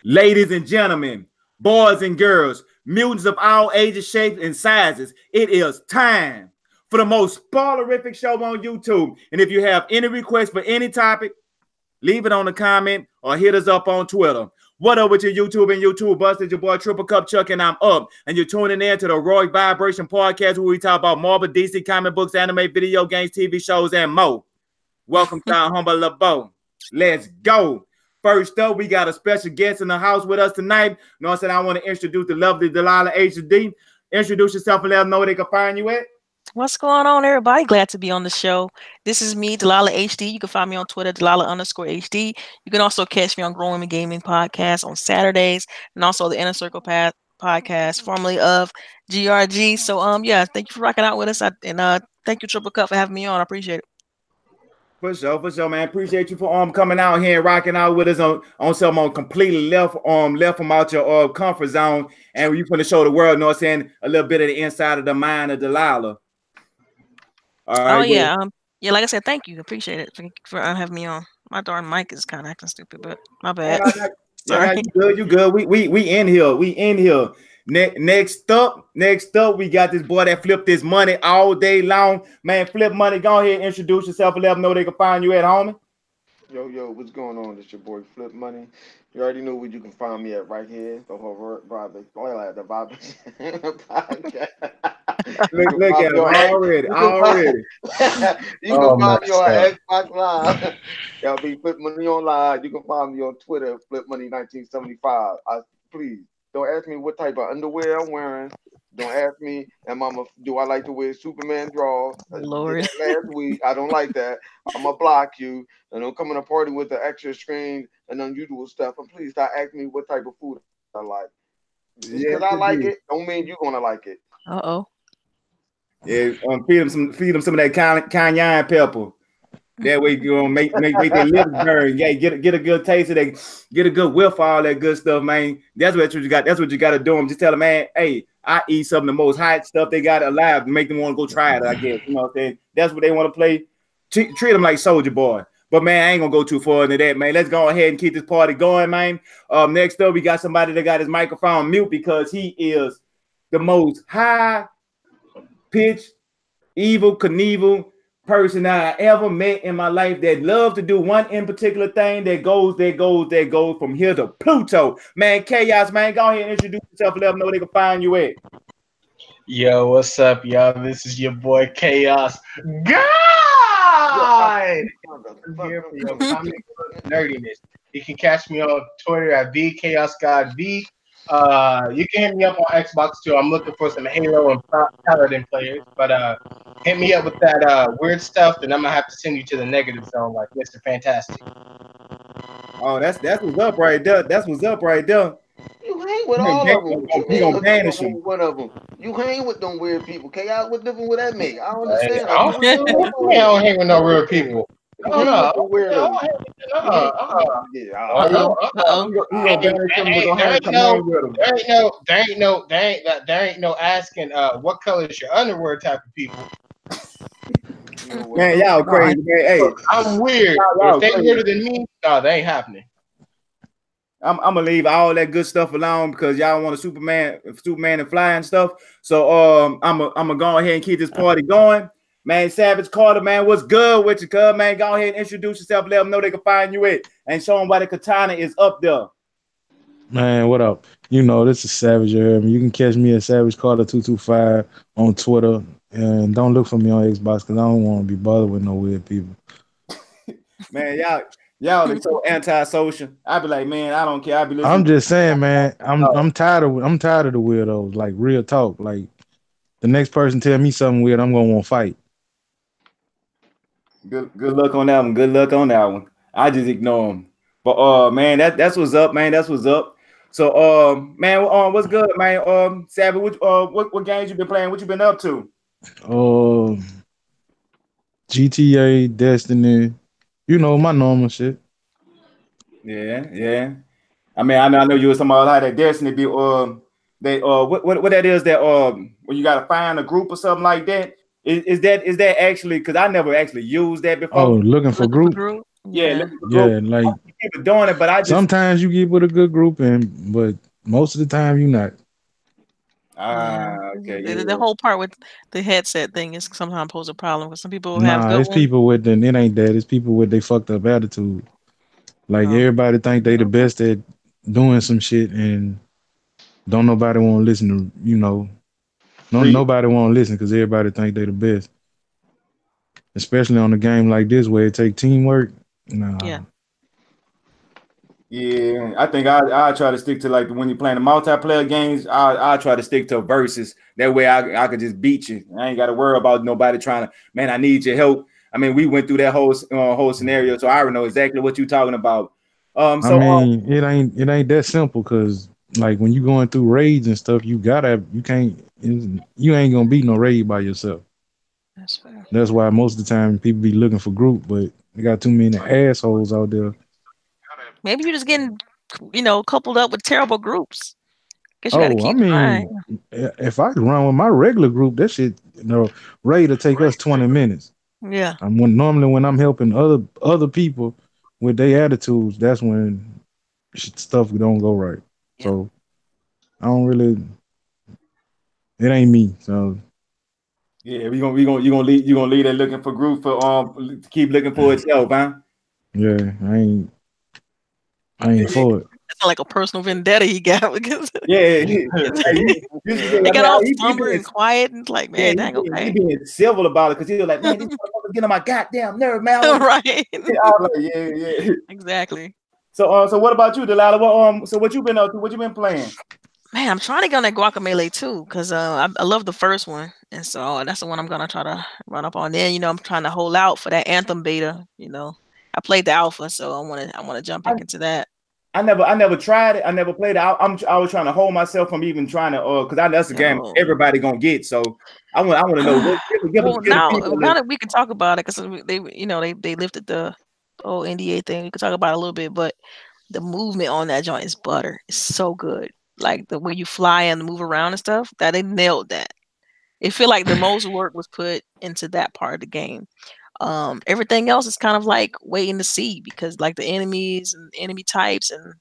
Ladies and gentlemen, boys and girls, mutants of all ages, shapes, and sizes, it is time for the most spoilerific show on YouTube. And if you have any requests for any topic, leave it on the comment or hit us up on Twitter. What up with your YouTube and YouTube Busted? Your boy Triple Cup Chuck and I'm up. And you're tuning in to the Roy Vibration Podcast where we talk about Marvel, DC, comic books, anime, video games, TV shows, and more. Welcome to our humble abode. Let's go. First up, we got a special guest in the house with us tonight. You know what I'm saying? I want to introduce the lovely Delilah HD. Introduce yourself and let them know where they can find you at. What's going on, everybody? Glad to be on the show. This is me, Delilah HD. You can find me on Twitter, Delilah_HD. You can also catch me on Growing and Gaming Podcast on Saturdays, and also the Inner Circle Podcast, formerly of GRG. So, yeah, thank you for rocking out with us, and thank you, Triple Cup, for having me on. I appreciate it. For sure, man. Appreciate you for coming out here and rocking out with us on something completely left from out your comfort zone, and you finna show the world, you know what I'm saying, a little bit of the inside of the mind of Delilah. All right, yeah. Yeah, like I said, thank you. Appreciate it for having me on. My darn mic is kind of acting stupid, but my bad. Sorry. You good. We in here. Next up, we got this boy that flipped this money all day long. Man, Flip Money, go ahead and introduce yourself and let them know they can find you at, homie. Yo, what's going on? It's your boy Flip Money. You already know where you can find me at right here. The whole brother, the podcast. Look at him already. You can find me on Xbox Live. Y'all be Flip Money on Live. You can find me on Twitter, Flip Money 1975. Please don't ask me what type of underwear I'm wearing. Don't ask me, do I like to wear Superman drawers? Lord. Last week, I don't like that. I'm gonna block you, and don't come in a party with the extra screen and unusual stuff. And please stop asking me what type of food I like. Just because I like it, don't mean you're gonna like it. Yeah, feed them some of that cayenne pepper. That way you gonna make their lips burn. Yeah, get a good taste of that, get a good whiff of all that good stuff, man. That's what you got. That's what you got to do. Them. Just tell them, man, hey, I eat some of the most hot stuff they got alive to make them want to go try it. I guess you know what I'm saying. That's what they want to play. Treat them like Soldier Boy. But man, I ain't gonna go too far into that, man. Let's go ahead and keep this party going, man. Next up, we got somebody that got his microphone mute because he is the most high pitched, evil, Knievel person I ever met in my life that love to do one in particular thing that goes from here to Pluto. Man, Chaos, man, go ahead and introduce yourself and let them know they can find you at. Yo, what's up, y'all? This is your boy Chaos God. Here for your comic book nerdiness. You can catch me on Twitter at VChaosGodV. You can hit me up on Xbox too. I'm looking for some Halo and Paladin players, but hit me up with that weird stuff, then I'm gonna have to send you to the negative zone like Mr. Fantastic. Oh, that's what's up right there. That's what's up right there. You hang with all of them. You gonna banish them. One of them. You hang with them weird people. Chaos, what different would that make? I don't understand. I don't hang with no real people. No. There ain't no asking what color is your underwear type of people. Man, y'all crazy, man. Hey, I'm weird. If they weirder than me, no, they ain't happening. I'm gonna leave all that good stuff alone because y'all want a Superman and fly and stuff. So I'm gonna go ahead and keep this party going. Man, Savage Carter, man, what's good with you, cuz? Man, go ahead and introduce yourself. Let them know they can find you at and show them why the katana is up there. Man, what up? You know, this is Savage. You can catch me at Savage Carter 225 on Twitter. And don't look for me on Xbox because I don't want to be bothered with no weird people. Man, y'all are so antisocial. I be like, man, I don't care. I be listening. I'm just saying, man, I'm tired of the weirdos, like real talk. Like the next person tell me something weird, I'm gonna want to fight. Good luck on that one. Good luck on that one. I just ignore them. But man, that's what's up, man. That's what's up. So man, what's good, man? Savage, what games you been playing? What you been up to? GTA, Destiny, you know, my normal shit. Yeah. I mean, I know you were talking about how that Destiny be what that is that when you gotta find a group or something like that. Is that actually, because I never actually used that before. Oh, looking for group? Yeah, like people doing it, but I just Sometimes you get with a good group, and but most of the time you not. Yeah, okay, the yeah. whole part with the headset thing is sometimes pose a problem because some people have Nah, good it's ones. people with the it ain't that. It's people with they fucked up attitude. Like Oh, everybody think they the best at doing some shit, and don't nobody want to listen to no Read. nobody want to listen because everybody think they the best. Especially on a game like this where it take teamwork. yeah, Nah, Yeah, I think I try to stick to like when you're playing the multiplayer games. I try to stick to verses. That way I could just beat you. I ain't got to worry about nobody trying to. Man, I need your help. I mean, we went through that whole scenario, so I already know exactly what you're talking about. I So mean it ain't that simple because like when you going through raids and stuff, you can't you ain't gonna beat no raid by yourself. that's fair. That's why most of the time people be looking for group, but they got too many assholes out there. Maybe you're just getting, coupled up with terrible groups. Guess you got to Oh, I keep trying. mean, if I could run with my regular group, that shit, raid to take us 20 minutes. Yeah, Normally when I'm helping other people with their attitudes, that's when stuff don't go right. yeah. So I don't really, it ain't me. So yeah, you gonna lead that looking for group for to keep looking for itself, huh? yeah, I ain't Yeah, for it. That's not like a personal vendetta he got because yeah. Hey, you should say, he I got mean, all he somber being and quiet and like, yeah, man, dang, he okay, being civil about it because he was like, man, these motherfuckers get on my goddamn nerve, man. I want right? to. I was like, yeah, yeah. Exactly. So what about you, Delilah? So what you been up to? What you been playing? Man, I'm trying to get on that Guacamelee too, because I love the first one, and so that's the one I'm gonna try to run up on. Then I'm trying to hold out for that Anthem beta. I played the alpha, so I wanna jump I, back into that. I never tried it. I never played it. I was trying to hold myself from even trying to because I know that's a game Yo. everybody gonna get. So I want to know what Well, give the now people now that we can talk about it, because they lifted the whole NDA thing, we can talk about it a little bit, but the movement on that joint is butter. It's so good. Like the way you fly and move around and stuff, that they nailed that. It feel like the most work was put into that part of the game. Everything else is kind of like waiting to see because like the enemies and enemy types and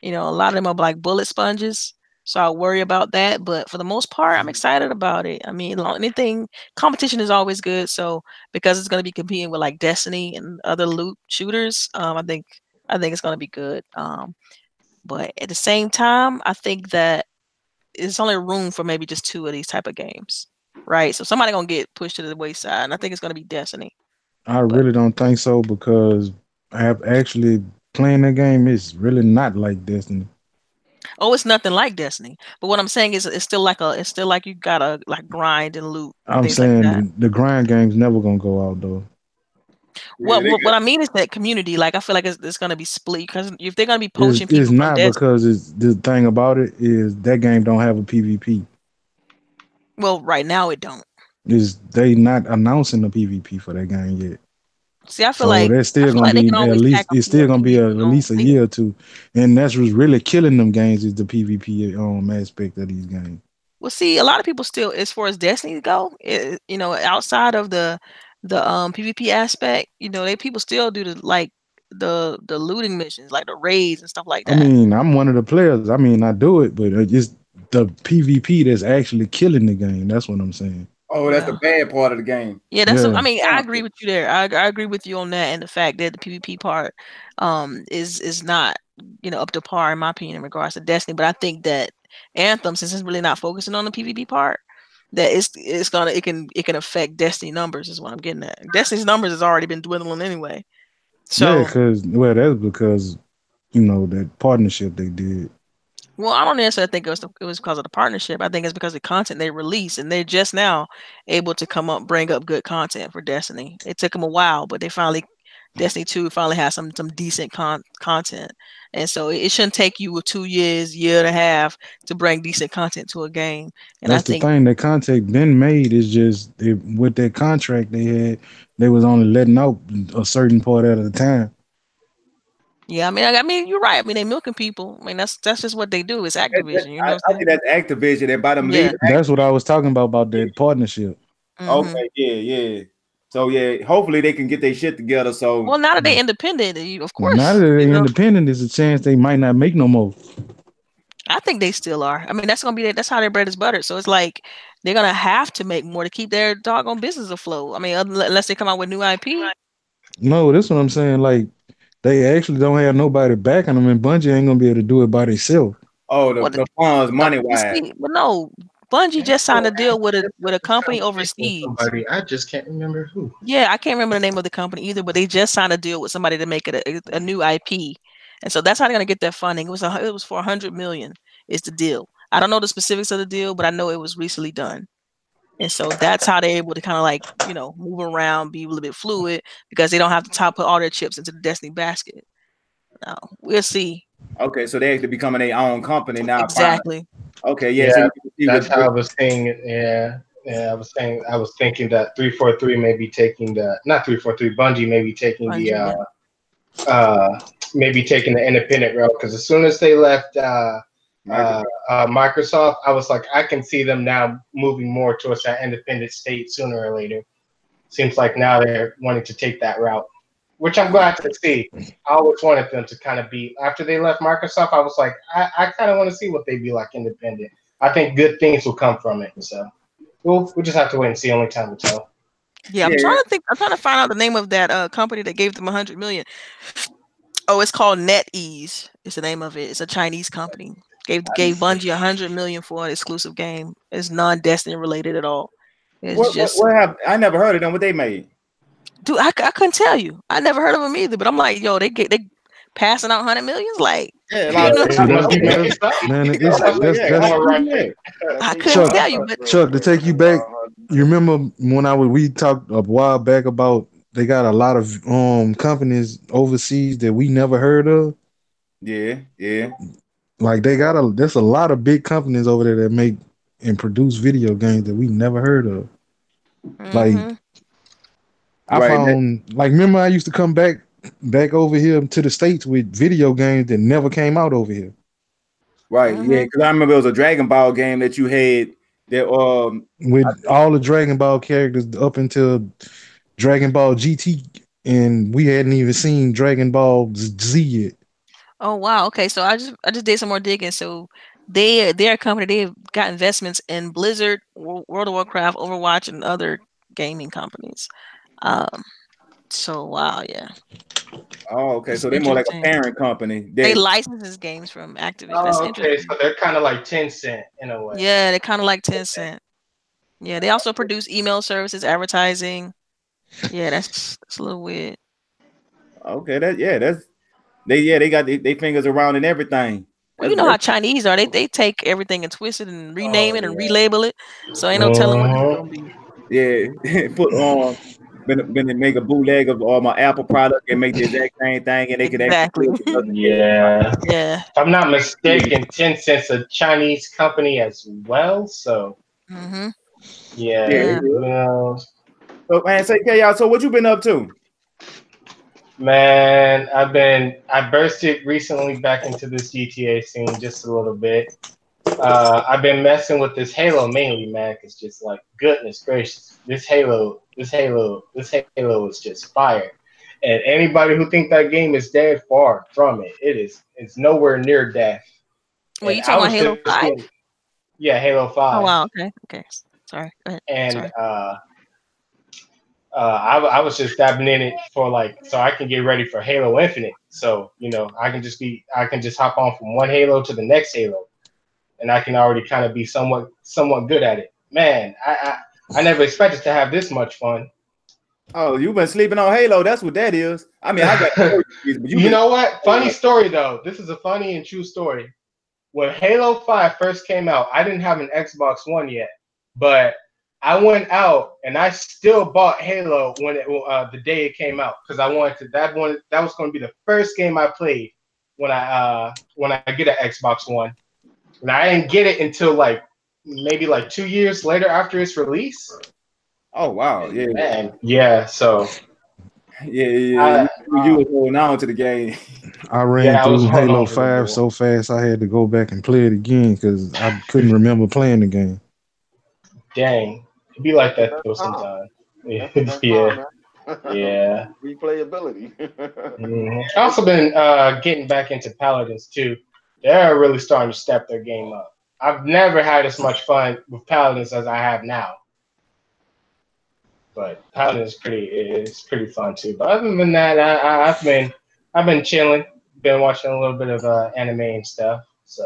a lot of them are like bullet sponges. So I worry about that, but for the most part, I'm excited about it. I mean, anything competition is always good. So because it's going to be competing with like Destiny and other loot shooters, I think it's going to be good. But at the same time, I think that it's only room for maybe just two of these type of games, right? So somebody gonna get pushed to the wayside, and I think it's gonna be Destiny. I But really don't think so because I have actually playing the game is really not like Destiny. oh, it's nothing like Destiny. But what I'm saying is, it's still like you gotta like grind and loot and I'm things like saying that. the grind game's never gonna go out though. Yeah, What I mean is that community, like I feel like it's gonna be split because if they're gonna be It's poaching it's people from not Destiny, because it's the thing about it is that game don't have a PvP. well, right now it don't. Is they not announcing the PvP for that game yet. See, I feel So like that's I still feel gonna like they be can at always tack least a it's still more gonna be at community on least a later. year or two, and that's what's really killing them games is the PvP aspect of these games. Well, see, a lot of people still, as far as Destiny go, outside of the PvP aspect, they people still do the looting missions, like the raids and stuff like I that. mean, I'm one of the players. I mean, I do it, but it's the PvP that's actually killing the game. That's what I'm saying. oh, that's the Yeah, bad part of the game. yeah. I Yeah, mean, I agree Content. with you there. I agree with you on that, and the fact that the PvP part, is not up to par in my opinion in regards to Destiny. But I think that Anthem, since it's really not focusing on the PvP part, that it can affect Destiny numbers is what I'm getting at. Destiny's numbers has already been dwindling anyway. yeah, So, because well, that's because that partnership they did. well, I don't necessarily think it was because of the partnership. I think it's because of the content they release, and they're just now able to bring up good content for Destiny. It took them a while, but Destiny 2 finally has some decent content, and so it shouldn't take you 2 years, year and a half to bring decent content to a game. And I That's the think, thing. That contact been made is just with that contract they had, they was only letting out a certain part at a time. yeah, I mean, you're right. I mean, they milking people. I mean, that's just what they do. It's Activision. You know what I I'm think saying? that's Activision and by them Yeah. leaving. That's what I was talking about that partnership. Hmm. Okay, yeah, yeah. So yeah, hopefully they can get their shit together. So Well, now that they're independent, of Now that course, they're independent, there's a chance they might not make no more. I think they still are. I mean, that's gonna be that's how their bread is buttered. So it's like they're gonna have to make more to keep their doggone business afloat. I mean, unless they come out with new IP. No, that's what I'm saying. Like they actually don't have nobody backing them, and Bungie ain't gonna be able to do it by themselves. oh Well, the funds money wise. but no, Bungie just signed a deal with a company Conversation with overseas. somebody, I just can't remember who. Yeah, I can't remember the name of the company either, but they just signed a deal with somebody to make it a new IP, and so that's how they're gonna get that funding. It was for 100 million is the deal. I don't know the specifics of the deal, but I know it was recently done, and so that's how they're able to kind of like move around, be a little bit fluid because they don't have to put all their chips into the Destiny basket. Now we'll see. Okay, so they actually becoming their own company now. Finally. Exactly. Okay, yeah. So Yeah, you can see that's how I with was saying it. Yeah, yeah. I was thinking that 343 may be taking the not 343. Bungie may be taking the Bungie, yeah. uh maybe taking the independent route because as soon as they left Microsoft. Microsoft, I was like, I can see them now moving more towards that independent state sooner or later. Seems like now they're wanting to take that route, which I'm glad to see. I always wanted them to kind of be after they left Microsoft. I was like, I kind of want to see what they'd be like independent. I think good things will come from it. So we'll just have to wait and see. Only time will tell. Yeah, I'm trying to think. I'm trying to find out the name of that company that gave them 100 million. Oh, it's called NetEase. It's the name of it. It's a Chinese company. Gave Bungie 100 million for an exclusive game. It's non-Destiny related at all. It's just What have I never heard of them? What they made? dude, I couldn't tell you. I never heard of them either. But I'm like, yo, they passing out 100 millions. Like, Yeah, Yeah, like, they must be making That's, something. man, yeah, it's like, that's yeah, that's how More you do right. that? I couldn't Chuck. tell you, but Chuck, to take you back, you remember when we talked a while back about they got a lot of companies overseas that we never heard of. Yeah, yeah. Like there's a lot of big companies over there that make and produce video games that we never heard of. Like I Right. found like remember I used to come back over here to the States with video games that never came out over here. Right. Yeah, because I remember it was a Dragon Ball game that you had that With all the Dragon Ball characters up until Dragon Ball GT, and we hadn't even seen Dragon Ball Z yet. oh wow, okay. So I just did some more digging. So they're a company. They've got investments in Blizzard, World of Warcraft, Overwatch, and other gaming companies. Um, so wow, yeah, oh, okay. it's So they're more like a interesting. parent company They that licenses games from Activision. That's Oh, okay. interesting. So they're kind of like Tencent in a way. Yeah, they're kind of like Tencent. Yeah, they also produce email services, advertising. Yeah, that's a little weird. okay, they got their fingers around and everything. Well, you know how Chinese are. They take everything and twist it and rename Oh it and yeah. relabel it. So ain't no telling what this is gonna be. yeah. Put on been to make a bootleg of all my Apple product and make the exact same thing and they could actually Exactly. do it because Yeah. Yeah. If I'm not mistaken, Tencent's a Chinese company as well. So Mm-hmm. yeah, Yeah. who knows? So man, say y'all. So what you been up to? Man, I bursted recently back into this GTA scene just a little bit. I've been messing with this Halo mainly, man. Cause just like goodness gracious, this Halo is just fire. And anybody who think that game is dead, far from it. It's nowhere near death. Well, And you I talking about was Halo just 5? getting, yeah, Halo Oh 5. wow, okay. Okay. Sorry. Go ahead. And Sorry. I was just dabbing in it for like so I can get ready for Halo Infinite. So I can just hop on from one Halo to the next Halo, and I can already kind of be somewhat good at it. Man, I never expected to have this much fun. Oh, you been sleeping on Halo. That's what that is. I mean, I got but You know what? Funny story though. This is a funny and true story. When Halo 5 first came out, I didn't have an Xbox One yet, but I went out and I still bought Halo when the day it came out because I wanted to that was going to be the first game I played when I get an Xbox One, and I didn't get it until like maybe like 2 years later after its release. oh wow, yeah, Man, yeah. So yeah. I, You was holding on to the game. I ran yeah, I was through holding Halo on to the 5 bull. so fast I had to go back and play it again because I couldn't remember playing the game. Dang, it be like Take that that though time. sometimes. That's Yeah. fine, man. Yeah. Replayability. I've also been getting back into Paladins too. They're really starting to step their game up. I've never had as much fun with Paladins as I have now. But Paladins is pretty fun too. But other than that, I've been chilling, been watching a little bit of anime and stuff. So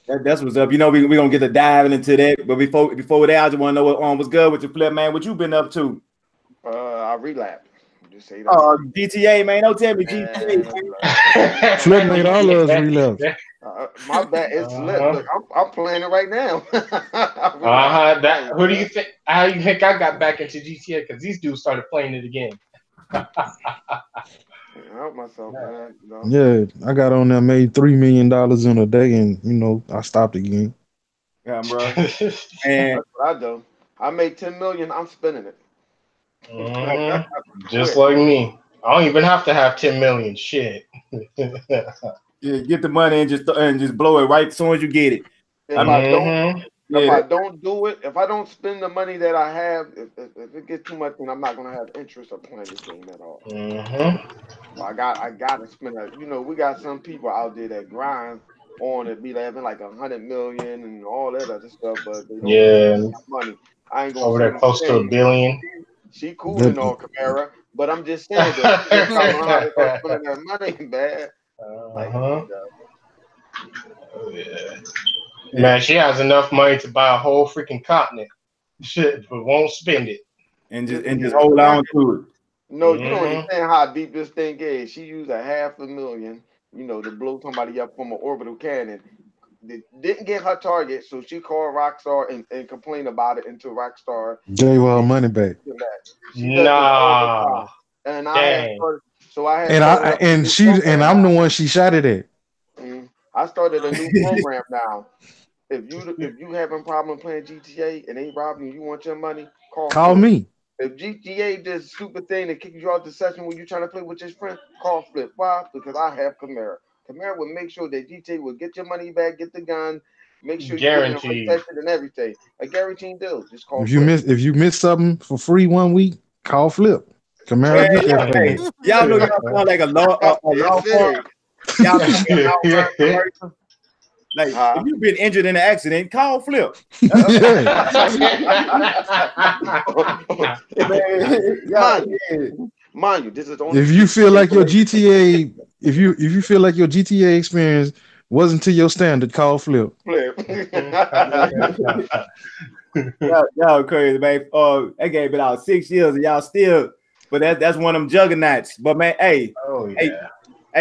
That's what's up. You know, we gonna get to diving into that. But before that, I just want to know what's good with your flip, man. What you been up to? I relapsed. Just say that. Oh, GTA, man. Don't tell me GTA. Flip made all of us relapse. My bad. It's lit. Look, I'm playing it right now. Who do you think? How do you think I got back into GTA? Because these dudes started playing it again. Help myself, man. You know? Yeah, I got on there, made $3 million in a day, and I stopped again. Yeah, bro. And that's what I do. I make 10 million. I'm spending it. Just like me. I don't even have to have 10 million. Shit. Yeah, get the money and just blow it right as soon as you get it. If I don't do it, if I don't spend the money that I have, if it gets too much, then I'm not gonna have interest of playing this game at all. So I gotta spend that. You know, we got some people out there that grind on it, be having like 100 million and all that other stuff, but they don't have money. I ain't gonna over there close to $1 billion. She cool and all, Camara, but I'm just saying that she just don't know how to start spending that money, man. Man, she has enough money to buy a whole freaking continent. Shit, but won't spend it. And just hold on to it. No, you don't understand how deep this thing is. She used $500,000, to blow somebody up from an orbital cannon. They didn't get her target, so she called Rockstar and complained about it until Rockstar gave her money back. Nah. And I'm the one she shot it at. I started a new program now. If you having problem playing GTA and they robbing you want your money, call me. If GTA does stupid thing that kicks you out the session when you're trying to play with your friend, call Flip. Why? Because I have Camara. Camara will make sure that GTA will get your money back, get the gun, make sure you get in the session and everything. A guaranteed deal. Just call Flip. If you miss something for free 1 week, call Flip. Camara get that for you. Y'all know y'all sound like a law firm. Y'all like if you've been injured in an accident, call Flip. Mind you, this is only if you feel like your GTA, if you feel like your GTA experience wasn't to your standard, call Flip. Y'all crazy, man. I gave it out 6 years and y'all still, but that's one of them juggernauts. But man, hey,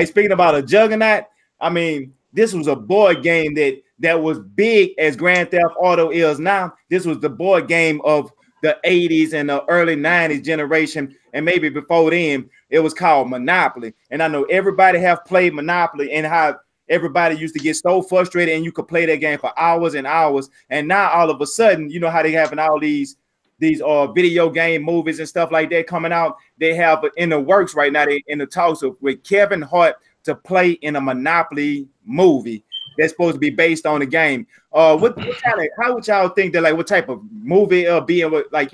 speaking about a juggernaut, I mean, this was a board game that was big as Grand Theft Auto is now. This was the board game of the 80s and the early 90s generation, and maybe before then, it was called Monopoly. And I know everybody have played Monopoly and how everybody used to get so frustrated and you could play that game for hours and hours. And now all of a sudden, you know how they having all these video game movies and stuff like that coming out. They have in the works right now. They in the talks with Kevin Hart to play in a Monopoly movie that's supposed to be based on the game. How would y'all think that, like, what type of movie being like,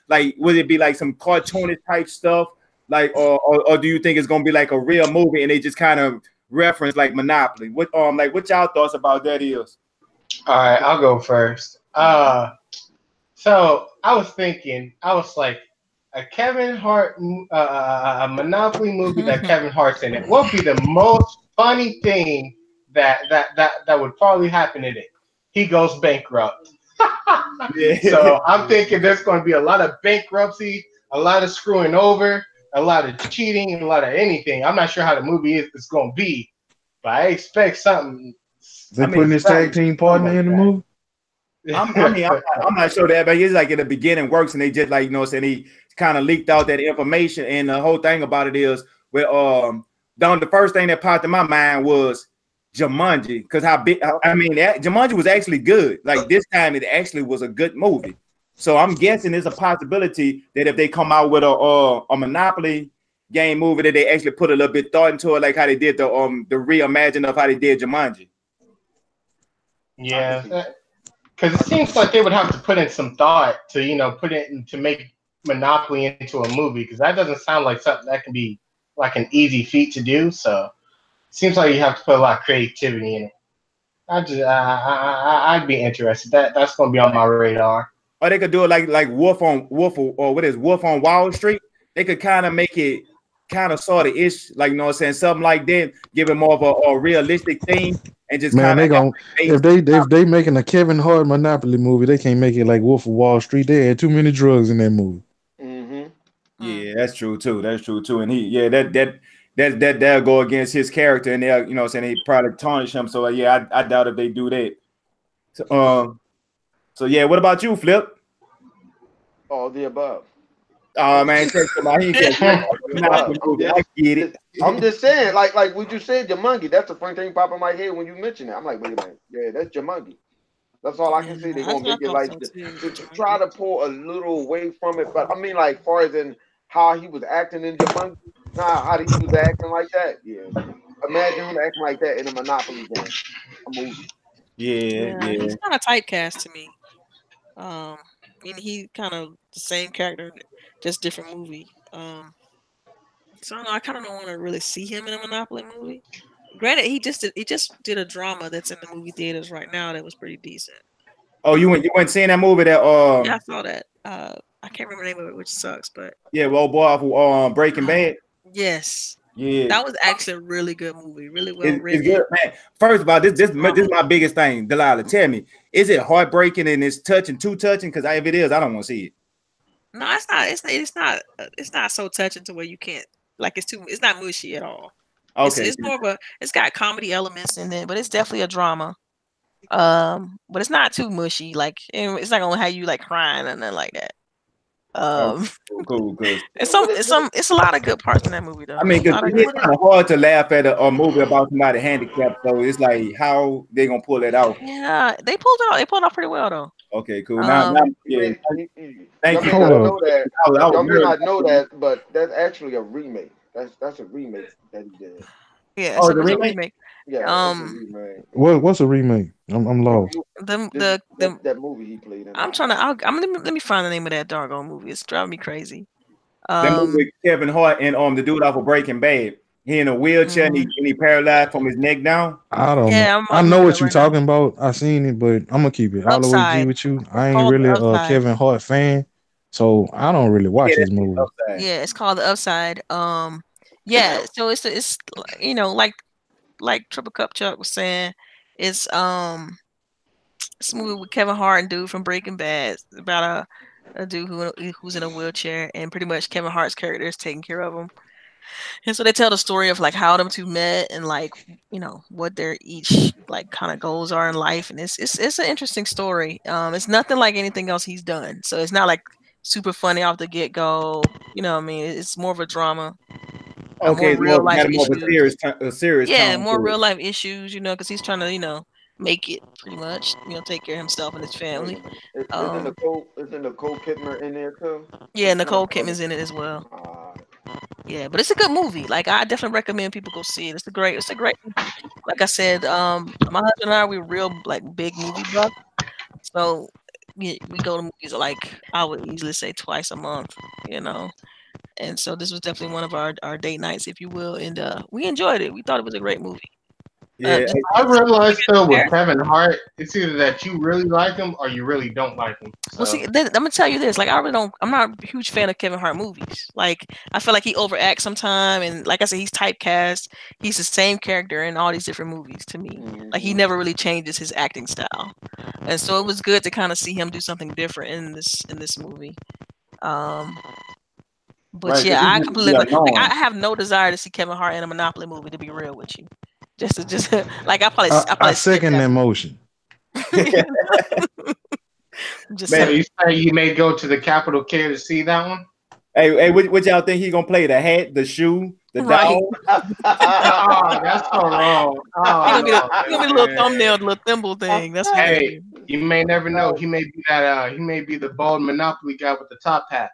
like would it be like some cartoonish type stuff, like, or do you think it's gonna be like a real movie and they just kind of reference like Monopoly? What y'all thoughts about that is? All right, I'll go first. So I was thinking, I was like, a Kevin Hart, a Monopoly movie that Kevin Hart's in it. What would be the most funny thing that would probably happen in it? He goes bankrupt. So I'm thinking there's going to be a lot of bankruptcy, a lot of screwing over, a lot of cheating, a lot of anything. I'm not sure how the movie is going to be, but I expect something. They putting his tag team partner in the movie? I'm not sure that, but it's like in the beginning works, and they just like saying he kind of leaked out that information, and the whole thing about it is the first thing that popped in my mind was Jumanji, because Jumanji was actually good. Like this time, it actually was a good movie. So I'm guessing there's a possibility that if they come out with a Monopoly game movie, that they actually put a little bit thought into it, like how they did the reimagine of how they did Jumanji. Yeah. Because it seems like they would have to put in some thought to, to make Monopoly into a movie. Because that doesn't sound like something that can be like an easy feat to do. So it seems like you have to put a lot of creativity in it. I'd be interested. That's gonna be on my radar. Or they could do it like or what is Wolf on Wall Street. They could kind of make it kind of sort of ish, like you know what I'm saying, something like that, give it more of a realistic theme and just Man, kind of they have gon' like if they making a Kevin Hart Monopoly movie, they can't make it like Wolf of Wall Street. They had too many drugs in that movie. Mm-hmm. yeah, that's true too. That's true too. And that'll go against his character, and they'll you know what I'm saying they probably tarnish him. So yeah, I doubt if they do that. So, so yeah, what about you, Flip? All the above. Oh man, check him out. He ain't catch I get it. I'm just saying, like what you said, Jumanji. That's the first thing pop in my head when you mention it. I'm like, wait a minute, yeah, that's Jumanji. That's all I can see. They're That's gonna what make I it thought like so too. to try to pull a little away from it, but I mean, like, far as in how he was acting in Jumanji, nah, how he was acting like that, yeah. Imagine him acting like that in a Monopoly game, a movie. Yeah, Yeah, yeah. he's kind of typecast to me. I mean, he kind of the same character, just different movie. So I don't know. I kind of don't want to really see him in a Monopoly movie. Granted, he just did a drama that's in the movie theaters right now that was pretty decent. Oh, you went seeing that movie that Yeah, I saw that. I can't remember the name of it, which sucks, but yeah, well boy off of Breaking Bad. yes, Yeah. that was actually a really good movie, really well It's written. good, man. First of all, this Drama. is my biggest thing. Delilah, tell me, is it heartbreaking and it's touching, too touching? Because if it is, I don't want to see it. No, it's not. It's not so touching to where you can't like. It's too. It's not mushy at all. It's Okay. it's more of a. It's got comedy elements in it, but it's definitely a drama. But it's not too mushy. Like it's not gonna have you like crying or nothing like that. Oh, Um, cool. Because it's a lot of good parts in that movie though. I mean, A because lot of good it's parts. kind of hard to laugh at a movie about somebody handicapped. So it's like, how they gonna pull that out? Yeah, they pulled it off. They pulled it off pretty well though. Okay, cool. Now, Um, yeah. Y'all Thank you. may Hold not up. know that. I was Y'all may nervous. not know that, but that's actually a remake. That's a remake that he did. yeah, Oh, it's the a remake. remake. Yeah, it's a Um, remake. What's a remake? I'm The, lost. mo- the this the the that movie he played in. I'm trying to. Let me find the name of that doggone movie. It's driving me crazy. That movie Um, with Kevin Hart and the dude off of Breaking Bad. He in a wheelchair and mhm. he paralyzed from his neck down. I don't know. Yeah, I I'm know looking it what up you right now. talking about. I seen it, but I'm gonna keep it all the way G Upside. with you. It's I ain't called really the a Upside. Kevin Hart fan, so I don't really Yeah, watch his that's it. movies. Upside. Yeah, it's called the Upside. Yeah. So it's like Triple Cup Chuck was saying, it's it's a movie with Kevin Hart and dude from Breaking Bad. It's about a dude who's in a wheelchair, and pretty much Kevin Hart's character is taking care of him. And so they tell the story of like how them two met and like what their each like kind of goals are in life, and it's an interesting story. It's nothing like anything else he's done, so it's not like super funny off the get go. You know what I mean? It's more of a drama, Okay, more it's more real life got more of issues. a serious Yeah, tone more to real it. life issues. Because he's trying to make it pretty much. Take care of himself and his Wait family. a minute. Um, Isn't Nicole Kidner in there too? yeah, Which one? Nicole Kidman's in it as well. Uh, Yeah, but it's a good movie. Like I definitely recommend people go see it. It's a great movie. Like I said, my husband and I we're real like big movie buffs. So we go to movies like I would easily say twice a month, you know. And so this was definitely one of our date nights, if you will, and we enjoyed it. We thought it was a great movie. Yeah, Just I realized though with comparison. Kevin Hart, it's either that you really like him or you really don't like him. Well, So see, I'm gonna tell you this. Like, I really don't. I'm not a huge fan of Kevin Hart movies. Like, I feel like he overacts sometime, and like I said, he's typecast. He's the same character in all these different movies to me. Like, he mhm. never really changes his acting style, and so it was good to kind of see him do something different in this movie. Um, but right. Because yeah, he I used to be completely agree. Like, annoying. I have no desire to see Kevin Hart in a Monopoly movie. To be real with you, just like I I probably skip second that that movie. motion. I'm just so Man, saying. you say you may go to the Capitol Care to see that one? hey, what y'all think he gonna play? The hat, the shoe, the Right. dog? Oh, that's so wrong. He Oh gonna be the no, he gonna be the little man. thumbnail, the little thimble thing. That's what he gonna Hey, be. you may never know. No, He may be that. He may be the bald Monopoly guy with the top hat.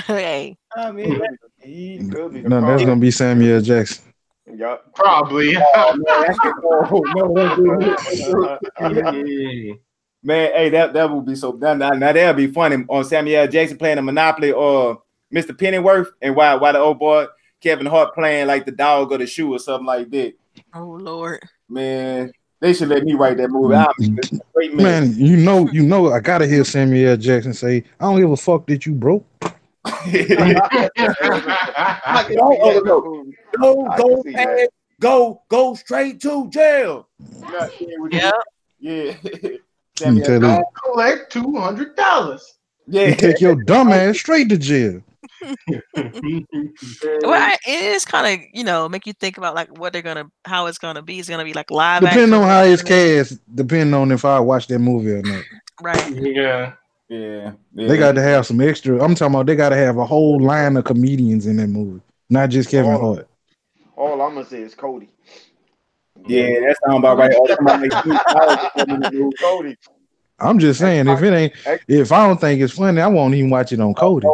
Hey, I mean, he could be the No, that's car. gonna be Samuel Jackson. Yup. Probably. oh man, no, don't do it. Don't do it. Mm. Man, hey, that would be so. Now that'd be funny on Samuel Jackson playing a Monopoly or Mr. Pennyworth, and why the old boy Kevin Hart playing like the dog or the shoe or something like that. Oh Lord. Man, they should let me write that movie. Mm, I'll be a great man. Man, I gotta hear Samuel L. Jackson say, "I don't give a fuck that you broke." I can see that in the movie. I can see that. Go straight to jail. Yeah. Yeah. Let me tell you, Don't collect $200. Yeah. you take your dumb ass straight to jail. Well, it is kind of make you think about like how it's gonna be. It's gonna be like live Depending action. on how it's cast, depending on if I watch that movie or not. Right. Yeah. Yeah. They got to have some extra. I'm talking about they got to have a whole line of comedians in that movie, not just Kevin Hart. All I'm gonna say is Cody. Yeah, that sounds about right. Cody. I'm just saying, if I don't think it's funny, I won't even watch it on Cody.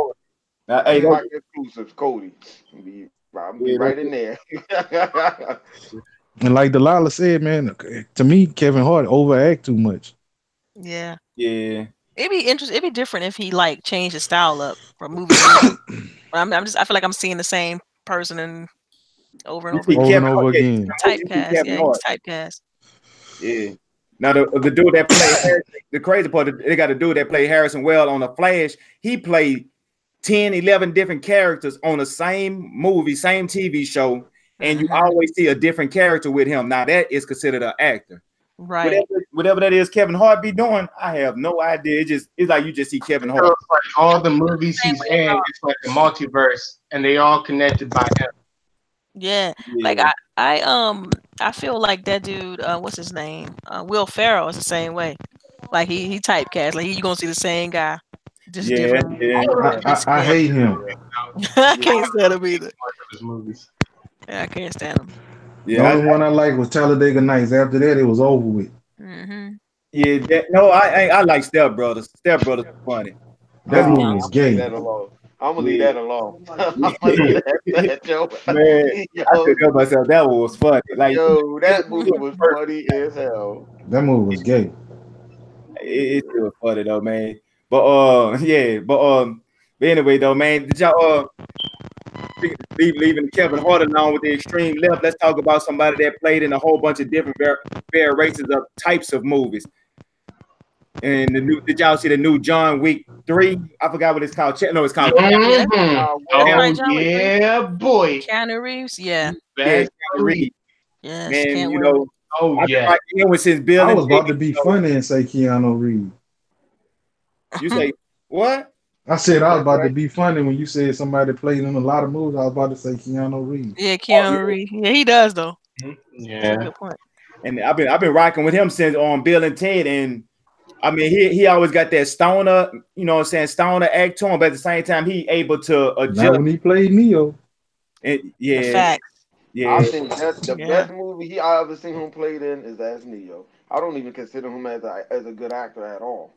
Hey, Exclusives, Cody. I'm be right in there. And like Delilah said, man, to me, Kevin Hart overact too much. Yeah. Yeah. It'd be interesting. It'd be different if he like changed his style up from movie to movie. I feel like I'm seeing the same person and over and over again. Typecast. Yeah, he's typecast. Yeah. Now the dude that played the crazy part, they got a dude that played Harrison Well on The Flash. He played 10, 11 different characters on the same movie, same TV show, and you always see a different character with him. Now that is considered an actor. Right. Whatever that is Kevin Hart be doing, I have no idea. It's like you just see Kevin Hart. Like all the movies he's in, it's like a multiverse, and they all connected by him. Yeah. Like I feel like that dude, what's his name? Will Ferrell is the same way. Like he typecast. Like you gonna see the same guy. Just different. Yeah. I hate him. I can't stand him either. His movies. Yeah, I can't stand him. The only one I like was Talladega Nights. After that, it was over with. Yeah, I like Step Brothers. Step Brothers is funny. That movie was gay. I'm gonna leave that alone. I'm gonna leave that, Joe. Man, I could tell myself that one was funny. Like, yo, that movie was funny as hell. That movie was gay. It was funny though, man. But anyway though, man, did y'all leaving Kevin Hart alone with the extreme left? Let's talk about somebody that played in a whole bunch of different variations of types of movies. And did y'all see the new John Wick 3? I forgot what it's called. No, it's called. Yeah, boy. Keanu Reeves, yeah. Keanu Reeves. Yes, man, since I was about to be funny and say Keanu Reeves. You say what? I said I was about to be funny when you said somebody played in a lot of movies. I was about to say Keanu Reeves. Yeah, Keanu Reeves. Yeah, he does though. Yeah, that's a good point. And I've been rocking with him since on Bill and Ted, and I mean he always got that stoner, stoner act to him, but at the same time he able to adjust. Not when he played Neo. And yeah, fact. Yeah, I think that's the best movie I ever seen him played in is as Neo. I don't even consider him as a good actor at all.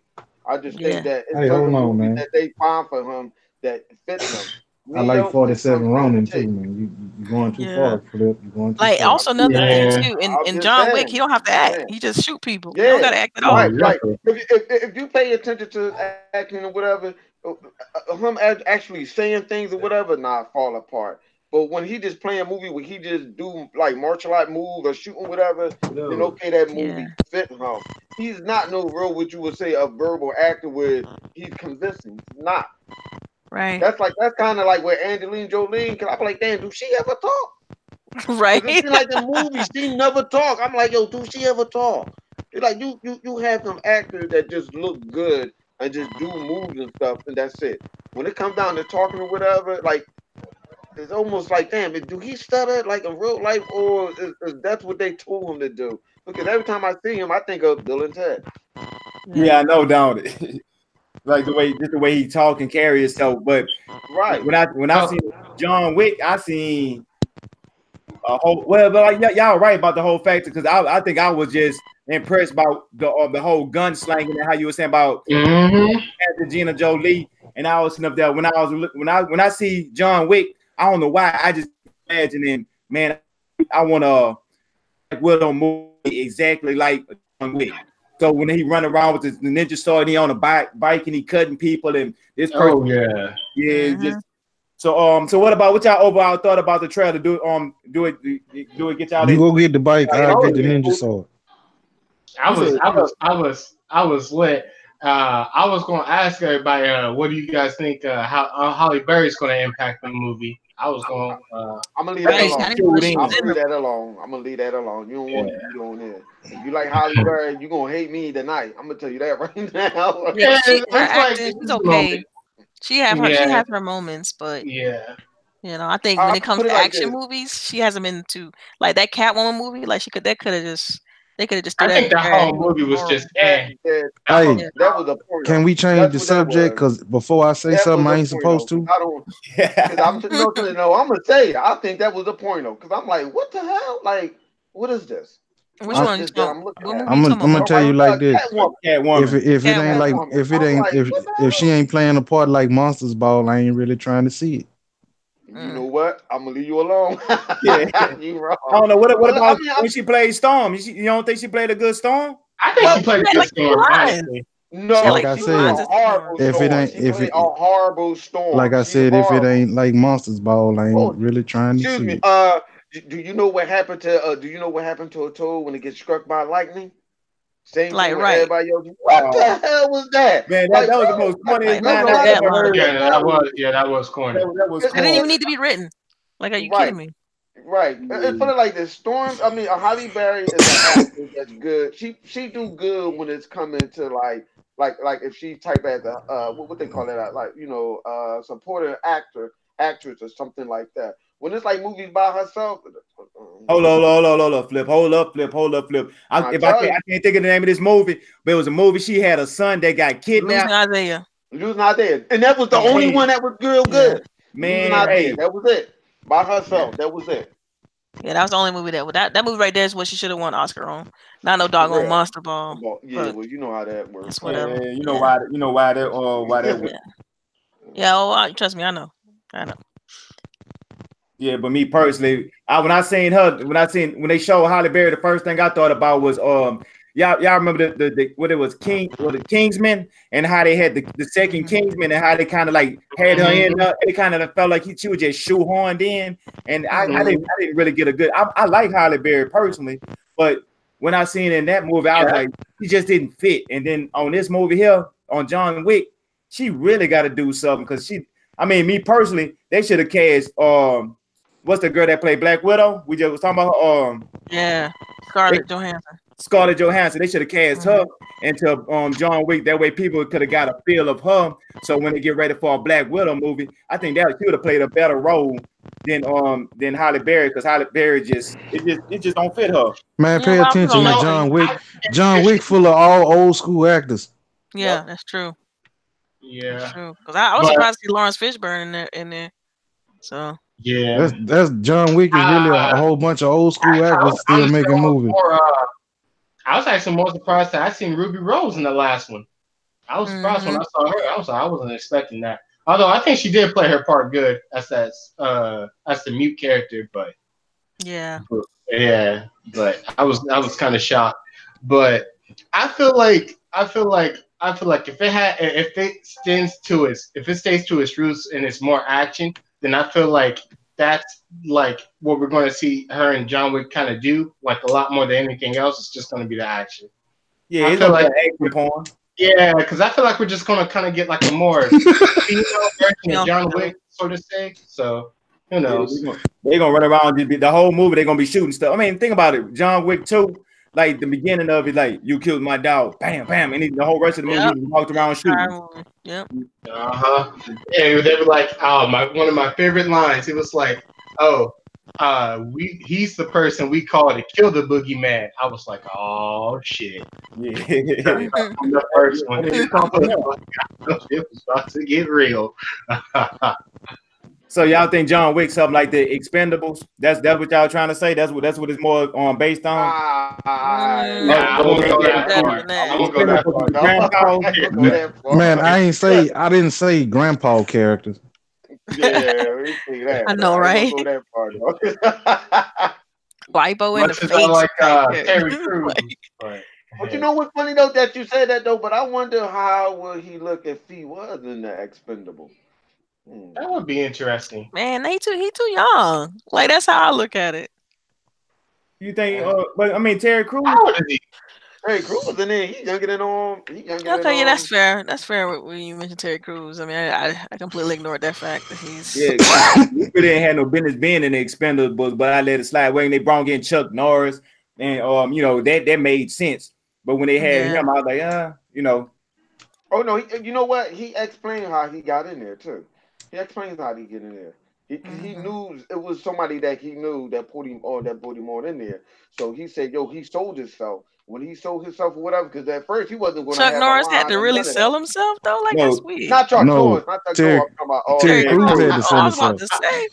I just think that it's certain movies that they find for him that fits him. I like 47 Ronin too, man. You going too far, Flip. You going too far. Also another thing too. In John Wick, he don't have to act. He just shoot people. He don't got to act at all. Right. If you pay attention to acting or whatever, him actually saying things or whatever, fall apart. But when he just playing a movie where he just do like martial art moves or shooting whatever, then okay, that movie fit him. He's not no real, what you would say, a verbal actor where he's convincing. He's not. Right. That's kind of like where Angelina Jolie, because I'm like, damn, do she ever talk? Right. It seems like the movie, she never talk. I'm like, yo, do she ever talk? It's like you have some actors that just look good and just do moves and stuff, and that's it. When it comes down to talking or whatever, like, it's almost like, damn, do he stutter like in real life, or is that's what they told him to do? Because every time I see him, I think of Bill and Ted. Yeah, I know, don't it? Like the way he talk and carry himself. But when I see John Wick, I seen a whole but like y'all right about the whole factor, because I think I was just impressed by the whole gun slanging and how you were saying about Gina Jolie, and I was up there when I see John Wick. I don't know why. I just imagining, man, I want to Widow movie exactly like John Wick. So when he run around with the ninja sword, and he on a bike and he cutting people, and this person, Oh yeah, yeah, just so what about what y'all overall thought about the trailer? Do it get y'all You in? go get the bike, I'll Oh get the yeah. ninja sword. I was lit. I was gonna ask everybody, what do you guys think? How Holly Berry's gonna impact the movie? I was gonna. I'm gonna leave that Right. I alone. didn't know she in. I'm was gonna in leave them. that alone. I'm gonna leave that alone. You don't Yeah. want to be on there. If you like Holly Berry, you gonna hate me tonight. I'm gonna tell you that right now. Yeah, Yeah, her it's like acting, she's it's a okay. moment. She Yeah, has her moments, but yeah. I think when I it comes put it to like action this. movies, she hasn't been too like that Catwoman movie. Like they could have just threw I that think in that there and whole it would movie be was just horrible. That, eh. that That Hey, whole, Yeah. that was a porno. can we change That's the what that subject? was. Because before I say That something was I a ain't porno. supposed to. I don't. Because I'm no. I'm gonna say I think that was a porno. Because I'm like, what the hell? Like, what is this? Which What I, is one? this that I'm looking What at? movie you talking I'm gonna about? All tell right, you like this. Catwoman. Catwoman. If it ain't like Catwoman. I'm like, what the if she hell? ain't playing a part like Monsters Ball, I ain't really trying to see it. You know what? I'm gonna leave you alone. Yeah. You I wrong. don't know what Well, I about mean, when she played Storm? You don't think she played a good Storm? I think she well, played a She had good like two storm, lines. honestly. She had no, Like like I she two played lines said, a as horrible Storm. if it storm. ain't She if played it a horrible like storm. I She's said, if it horrible. ain't like Monsters Ball, I Oh, ain't really trying to excuse see me. it. Do you know what happened to? Do you know what happened to a toad when it gets struck by lightning? Same thing Like with right. everybody else. What the hell was that? Man, that, Like, that was the bro, most funniest Like who line wrote I that ever line? heard. Yeah, that was corny. That was That didn't corny. even need to be written. Like, are you right. kidding me? Right. And put it like this. Storms, I mean, Holly Berry is an actress that's good. She do good when it's coming to like if she type as a what they call it like supporting actress or something like that. When it's like movies by herself, Hold up, flip. Hold up, flip. I tell you, I can't think of the name of this movie, but it was a movie. She had a son that got Losing kidnapped. Isaiah. Losing Isaiah, and that was the Yeah. only Hey, one that was real Yeah. good. Losing man, Isaiah, hey, that was it by Yeah. herself. That was it Yeah, that was the only movie that movie right there is what she should have won Oscar on. Not no for doggone real. Monster Ball. Well, yeah, But well, you know how that it's works. whatever. yeah, Yeah. you know why that Yeah. Yeah, trust me, I know. I know. Yeah, but me personally, when they showed Holly Berry, the first thing I thought about was y'all remember the what it was the Kingsman, and how they had the second Mhm. Kingsman, and how they kind of like had her in it kind of felt like she was just shoehorned in, and Mhm. I didn't really get a good I like Holly Berry personally, but when I seen in that movie I was Yeah, like she just didn't fit, and then on this movie here on John Wick she really got to do something because me personally they should have cast what's the girl that played Black Widow? We just was talking about her, Yeah. they, Scarlett Johansson. Scarlett Johansson. They should have cast her Mhm. into John Wick. That way, people could have got a feel of her. So when they get ready for a Black Widow movie, I think that she would have played a better role than Halle Berry because Halle Berry it just don't fit her. Man, Yeah, a pay lot of people attention don't to like John her. Wick. I, John if she, Wick full of all old school actors. Yeah, Yep. that's true. That's yeah, true. Because I was but surprised to see Lawrence Fishburne in there. So yeah. That's John Wick is really a whole bunch of old school Actually, actors still honestly, making movies. I was actually more surprised that I seen Ruby Rose in the last one. I was surprised when mhm. I saw her. I wasn't expecting that. Although I think she did play her part good as the mute character, Yeah. yeah, but I was kind of shocked. But I feel like if it stays to its roots and it's more action, then I feel like that's like what we're going to see her and John Wick kind of do, like a lot more than anything else. It's just going to be the action. Yeah, I it's feel gonna be like an action porn. yeah, because I feel like we're just going to kind of get like a more female version of Female John female. Wick, so to say. So who Yeah, knows? they gonna run around the whole movie. They're gonna be shooting stuff. I mean, think about it. John Wick 2, like the beginning of it, like you killed my dog, bam, bam, and then the whole rest of the movie Yep. he walked around shooting. Entire movie. Yep. Uh-huh. Yeah, they were like, oh my one of my favorite lines. It was like, oh, he's the person we call to kill the boogeyman. I was like, oh shit. Yeah, From the first one. it's something else. It was about to get real. So y'all think John Wick something like the Expendables? That's what y'all trying to say. That's what it's more based on. Nah, Mm, I won't go that better far. than I that. won't go that Expendables far. is No, grandpa. I ain't gonna go that Man, far. I didn't say grandpa characters. Yeah, we see that, I but know, I ain't gonna right? go that far though. Bipo in the Much as I face like type Terry character. Crews, Like, but But you know what's funny though that you said that though. But I wonder how will he look if he was in the Expendable. That would be interesting. Man, he too young. Like that's how I look at it. You think? But I mean, Terry Crews. How old is he? Terry Crews in there. He younger than He younger than Okay, yeah, that's fair. That's fair when you mentioned Terry Crews. I mean, I completely ignored that fact that he's Yeah, we really ain't had no business being in the Expendables, but I let it slide. When they brought in Chuck Norris, and you know that made sense. But when they had yeah. him, I was like, you know, Oh no, you know what? He explained how he got in there too. He explains how he get in there. He Mhm. knew it was somebody that he knew that put him on in there. So he said, "Yo, he sold himself." When he sold himself or whatever, because at first he wasn't going to Chuck have a Norris had line to or really none of that. sell himself though. Like that's no, weird. Not Chuck No, Norris, not Chuck Terry Norris. I'm talking about Terry Terry Terry Crews Crews. had Crews. to Oh, sell I was about himself. to say.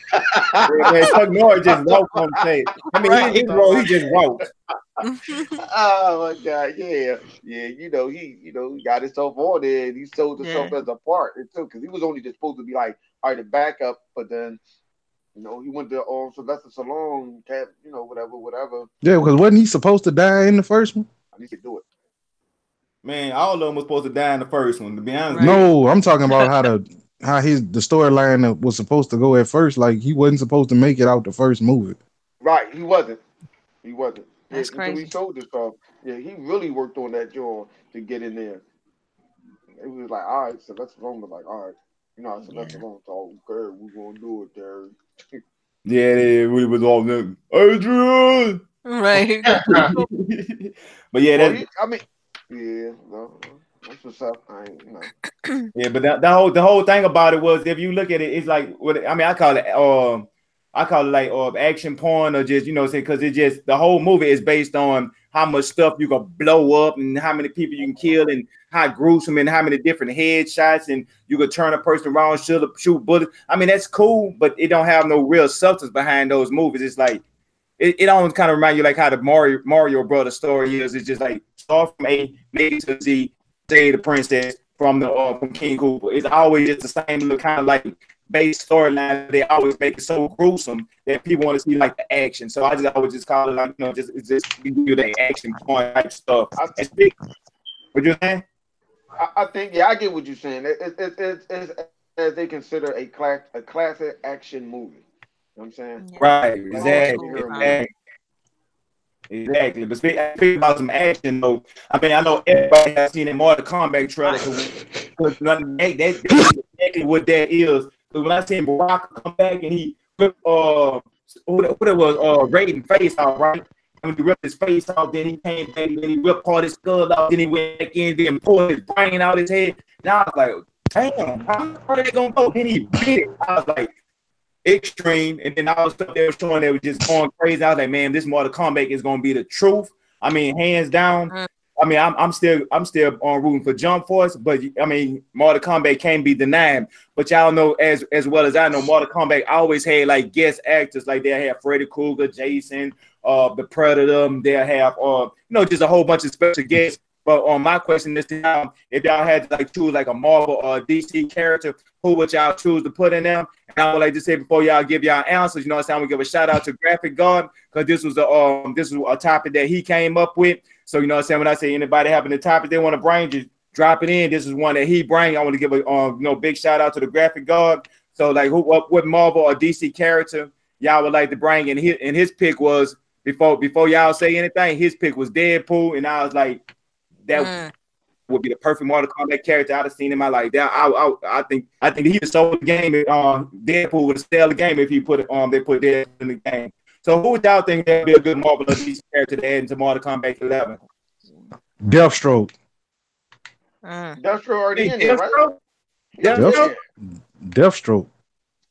yeah, man, Chuck Norris just walked on stage. I mean, Right. his role, he just walked. Oh my God, yeah, yeah. He got himself on there, and he sold himself Yeah. as a part too, because he was only just supposed to be like, all right, the backup, but then he went to Sylvester Stallone, whatever. Yeah, because wasn't he supposed to die in the first one? I need to do it. Man, all of them was supposed to die in the first one. To be honest with Right. you, No, I'm talking about the storyline that was supposed to go at first. Like he wasn't supposed to make it out the first movie. Right, he wasn't. He wasn't. Yeah, That's until he crazy. sold himself. Yeah, he really worked on that joint to get in there. It was like, all right, Sylvester Stallone was like, all right, Sylvester Yeah. Stallone thought, okay, we're gonna do it there. yeah, we was all them. Adrian. Right. But yeah, Well, that's I mean, yeah, no, that's what's up. I ain't. yeah, but the whole thing about it was if you look at it, it's like what I mean. I call it like action porn or just say because it just the whole movie is based on how much stuff you can blow up and how many people you can kill and how gruesome and how many different headshots and you could turn a person around, shoot bullets. I mean that's cool, but it don't have no real substance behind those movies. It's like it almost kind of remind you like how the Mario Brothers story is. It's just like start from A, make it to Z, say the princess from King Cooper. It's always just the same little kind of like base storyline. They always make it so gruesome that people want to see like the action. So I would just call it like just it's just give you the action point type stuff. And speak, what you saying? I think I get what you're saying. It's as they consider a classic action movie. You know what I'm saying? Yeah. Right, Like Old action exactly, school hero kind of. movie. exactly. Exactly, but speak about some action though. I mean, I know everybody has seen the Mortal Kombat trailer because that's exactly what that is. Because when I seen Barack come back and he ripped what it was Raiden face off, right? And when he ripped his face off, then he came back and then he ripped part of his skull out, then he went back in, then pulled his brain out his head. Now I was like, damn, how are they gonna go? Then he beat it. I was like, extreme, and then all the stuff they were showing that was just going crazy. I was like, man, this Mortal Kombat is gonna be the truth. I mean, hands down. Mm. I mean, I'm still on rooting for Jump Force, but I mean, Mortal Kombat can't be denied. But y'all know as well as I know, Mortal Kombat always had like guest actors, like they have Freddy Krueger, Jason, the Predator. They'll have just a whole bunch of special guests. But on my question this time, if y'all had to like choose like a Marvel or DC character, who would y'all choose to put in them? And I would like to say before y'all give y'all answers, you know what I'm saying? I'm gonna give a shout out to Graphic God because this was a topic that he came up with. So you know what I'm saying? When I say anybody having a topic they want to bring, just drop it in. This is one that he bring. I want to give a big shout out to the Graphic God. So like what Marvel or DC character y'all would like to bring? And his pick was before y'all say anything, his pick was Deadpool, and I was like that Mm. would be the perfect Mortal Kombat character I'd have seen in my life. That I think he would sold the game. Deadpool would sell the game if he put they put Deadpool in the game. So who would y'all think that'd be a good Marvel or DC character to add into Mortal Kombat 11? Deathstroke. Mm. Deathstroke already Hey, in there, right? Deathstroke? He already in Deathstroke? there. Deathstroke.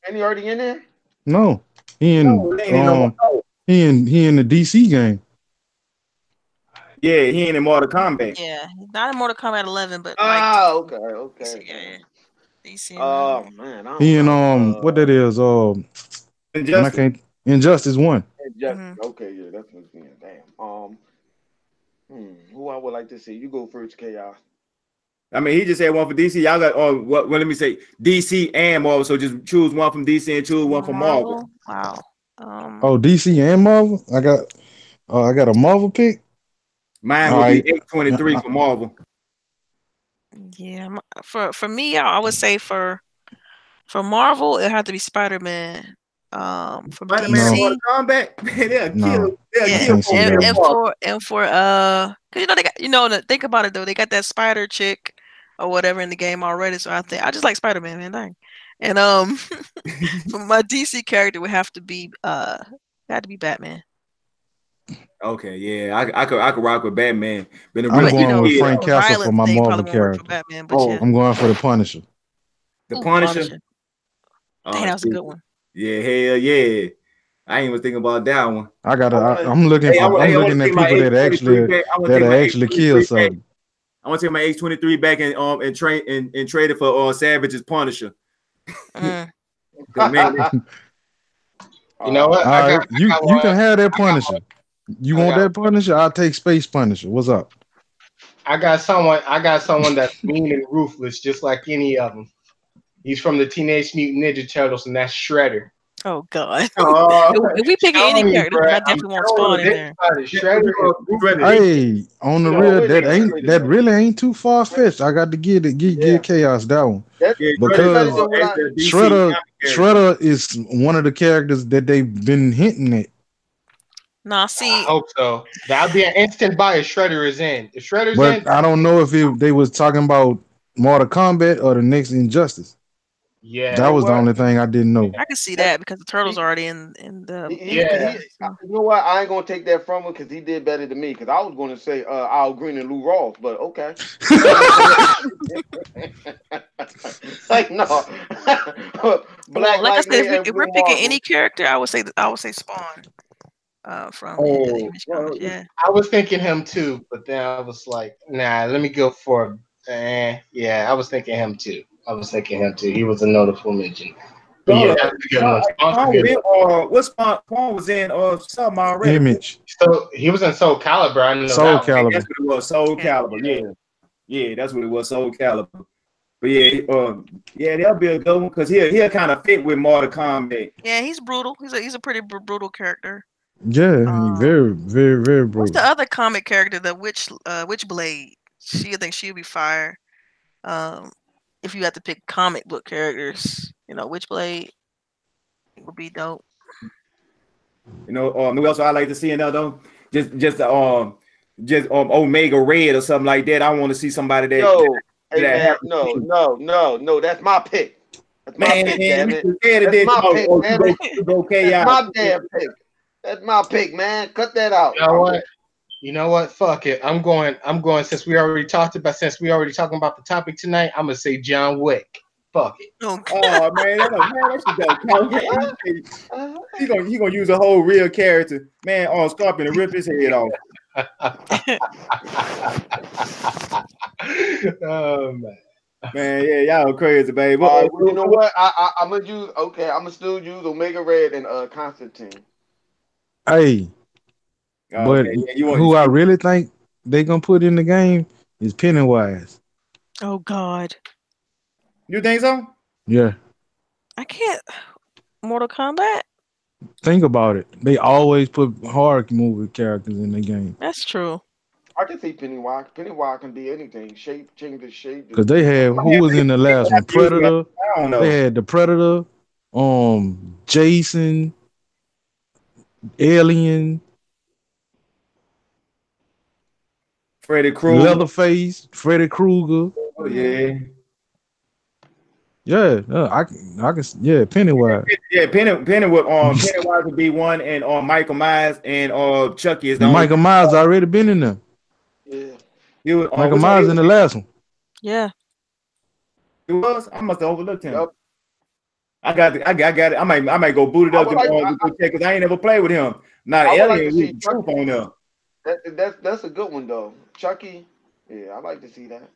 And he already in there? No, he in No, he ain't in no. he in the DC game. Yeah, he ain't in Mortal Kombat. Yeah. Not in Mortal Kombat 11, but like Ah, okay, DC, okay. yeah, DC and Oh man, I He don't in know. what that is and I Injustice. can't Injustice 1. Just Mhm. okay, yeah, that's what's being damn. Who I would like to see? You go first, Chaos. I mean, he just said one for DC. Y'all got what? Well, let me say DC and Marvel. So just choose one from DC and choose one from Marvel. Marvel. Wow. Oh, DC and Marvel. I got a Marvel pick. Mine All would be right. 823 for Marvel. Yeah, for me, I would say for Marvel, it had to be Spider-Man. From Spider-Man No. Mortal DC, Kombat, man, No, they'll I yeah, kill can't see for that and Peter one. Parker. cause they got think about it though, they got that spider chick or whatever in the game already. So I just like Spider-Man, man, dang. And for my DC character would have to be Batman. Okay, yeah, I could rock with Batman. Been a I'm real But good going with kid. Frank the Castle for violence my thing Marvel probably won't work for character. Batman. But Oh, yeah, I'm going for the Punisher. the ooh, Punisher. Punisher. Dang, Oh, that was a shit. good one. Yeah, hell yeah. I ain't even thinking about that one. I wanna. I'm looking Hey, for. I'm I want to looking at take my people H23 back. I want to that take my actually kill H23 back. something. I want to take my H23 back and trade it for Savage's Punisher. Mm. Cause man, You know what? All right, I got you one. can have that I got Punisher. one. You I want got that Punisher? I'll take Space Punisher. What's up? I got someone. I got someone that's mean and ruthless, just like any of them. He's from the Teenage Mutant Ninja Turtles, and that's Shredder. Oh God. oh, If we picking any Telling you, character, bro. I I'm definitely want telling Spawn you, in this there. about it. Shredder is ruthless. Hey, on the You know, real, wait a minute, wait a that minute. really ain't too far fetched. I got to Yeah, give Chaos that one yeah, that's Shredder's better because than what I. actually a DC Shredder comic character. Shredder is one of the characters that they've been hinting at. Nah, I see, hope so. That'll be an instant buy if Shredder is in. If Shredder's in, But I don't know if they was talking about Mortal Kombat or the next Injustice. You That yeah, know was the what? only thing I didn't know. I can see That that because the turtles he are already in the yeah. game. So. you know what? I ain't gonna take that from him because he did better than me. Because I was gonna say Al Green and Lou Ross, but okay. Like no, Well, Black like I said, Lightning and if Blue we're picking Marvel. any character, I would say Spawn. From the Oh, Image well, Comics, yeah. I was thinking him too, but then I was like, nah, let me go for. Yeah, I was thinking him too. I was thinking him too. He was a notable mention. But hold yeah, up. that's a good one. Spawn's a Spawn was good in, one. Spawn was in something already. Image, So he was in Soul Calibur. I know Soul that one. Yeah, that's Calibur. what it was. Soul Yeah. Calibur. Yeah, that's what it was. Soul Calibur. But yeah, that'll be a good one because he'll kind of fit with Mortal Kombat. Yeah, he's brutal. He's a pretty brutal character. Yeah, he Um, very, very, very what's the brutal. other comic character? The Witchblade. I think she'd be fire. Um, if you had to pick comic book characters, Witchblade would be dope. Who else I like to see in there though? Just Omega Red or something like that. I want to see somebody No, hey that man, have no. That's my pick. That's my man, pick. Damn you it. can say That's that my pick. Damn it. you go That's chaos. my damn pick. That's my pick, man. Cut that out. You know what? You know what? Fuck it. I'm going. Since we already talking about the topic tonight, I'm gonna say John Wick. Fuck it. Okay. Oh man, that shit don't count. He gonna use a whole real character, man, on Scorpion to rip his head off. Oh man. Man, yeah, y'all crazy, baby. Well, you know what? I'm gonna use. Okay, I'm gonna still use Omega Red and Constantine. Hey, but Okay, yeah, you who want I really think they gonna put in the game is Pennywise. Oh God, you think so? Yeah, I can't. Mortal Kombat. think about it. They always put horror movie characters in the game That's true. I can see Pennywise. Pennywise can be anything. Shape, change the shape. because they had who was in the last one? Use me. Predator. I don't They know. had the Predator, Jason, Alien, Freddy Krueger. Leatherface, Freddy Krueger. Oh yeah. Yeah, yeah, Pennywise. Yeah, Pennywise would be one, and Michael Myers and Chucky is the only. Michael Myers already been in there. Yeah. He was, Michael which one Myers in the last one. Yeah. he was? I must have overlooked him. Yep. I got it. I might go boot it I up would like. because I ain't never played with him. Not I would like Alien to see with the truth on there. That's a good one though. Chucky. Yeah, I like to see that.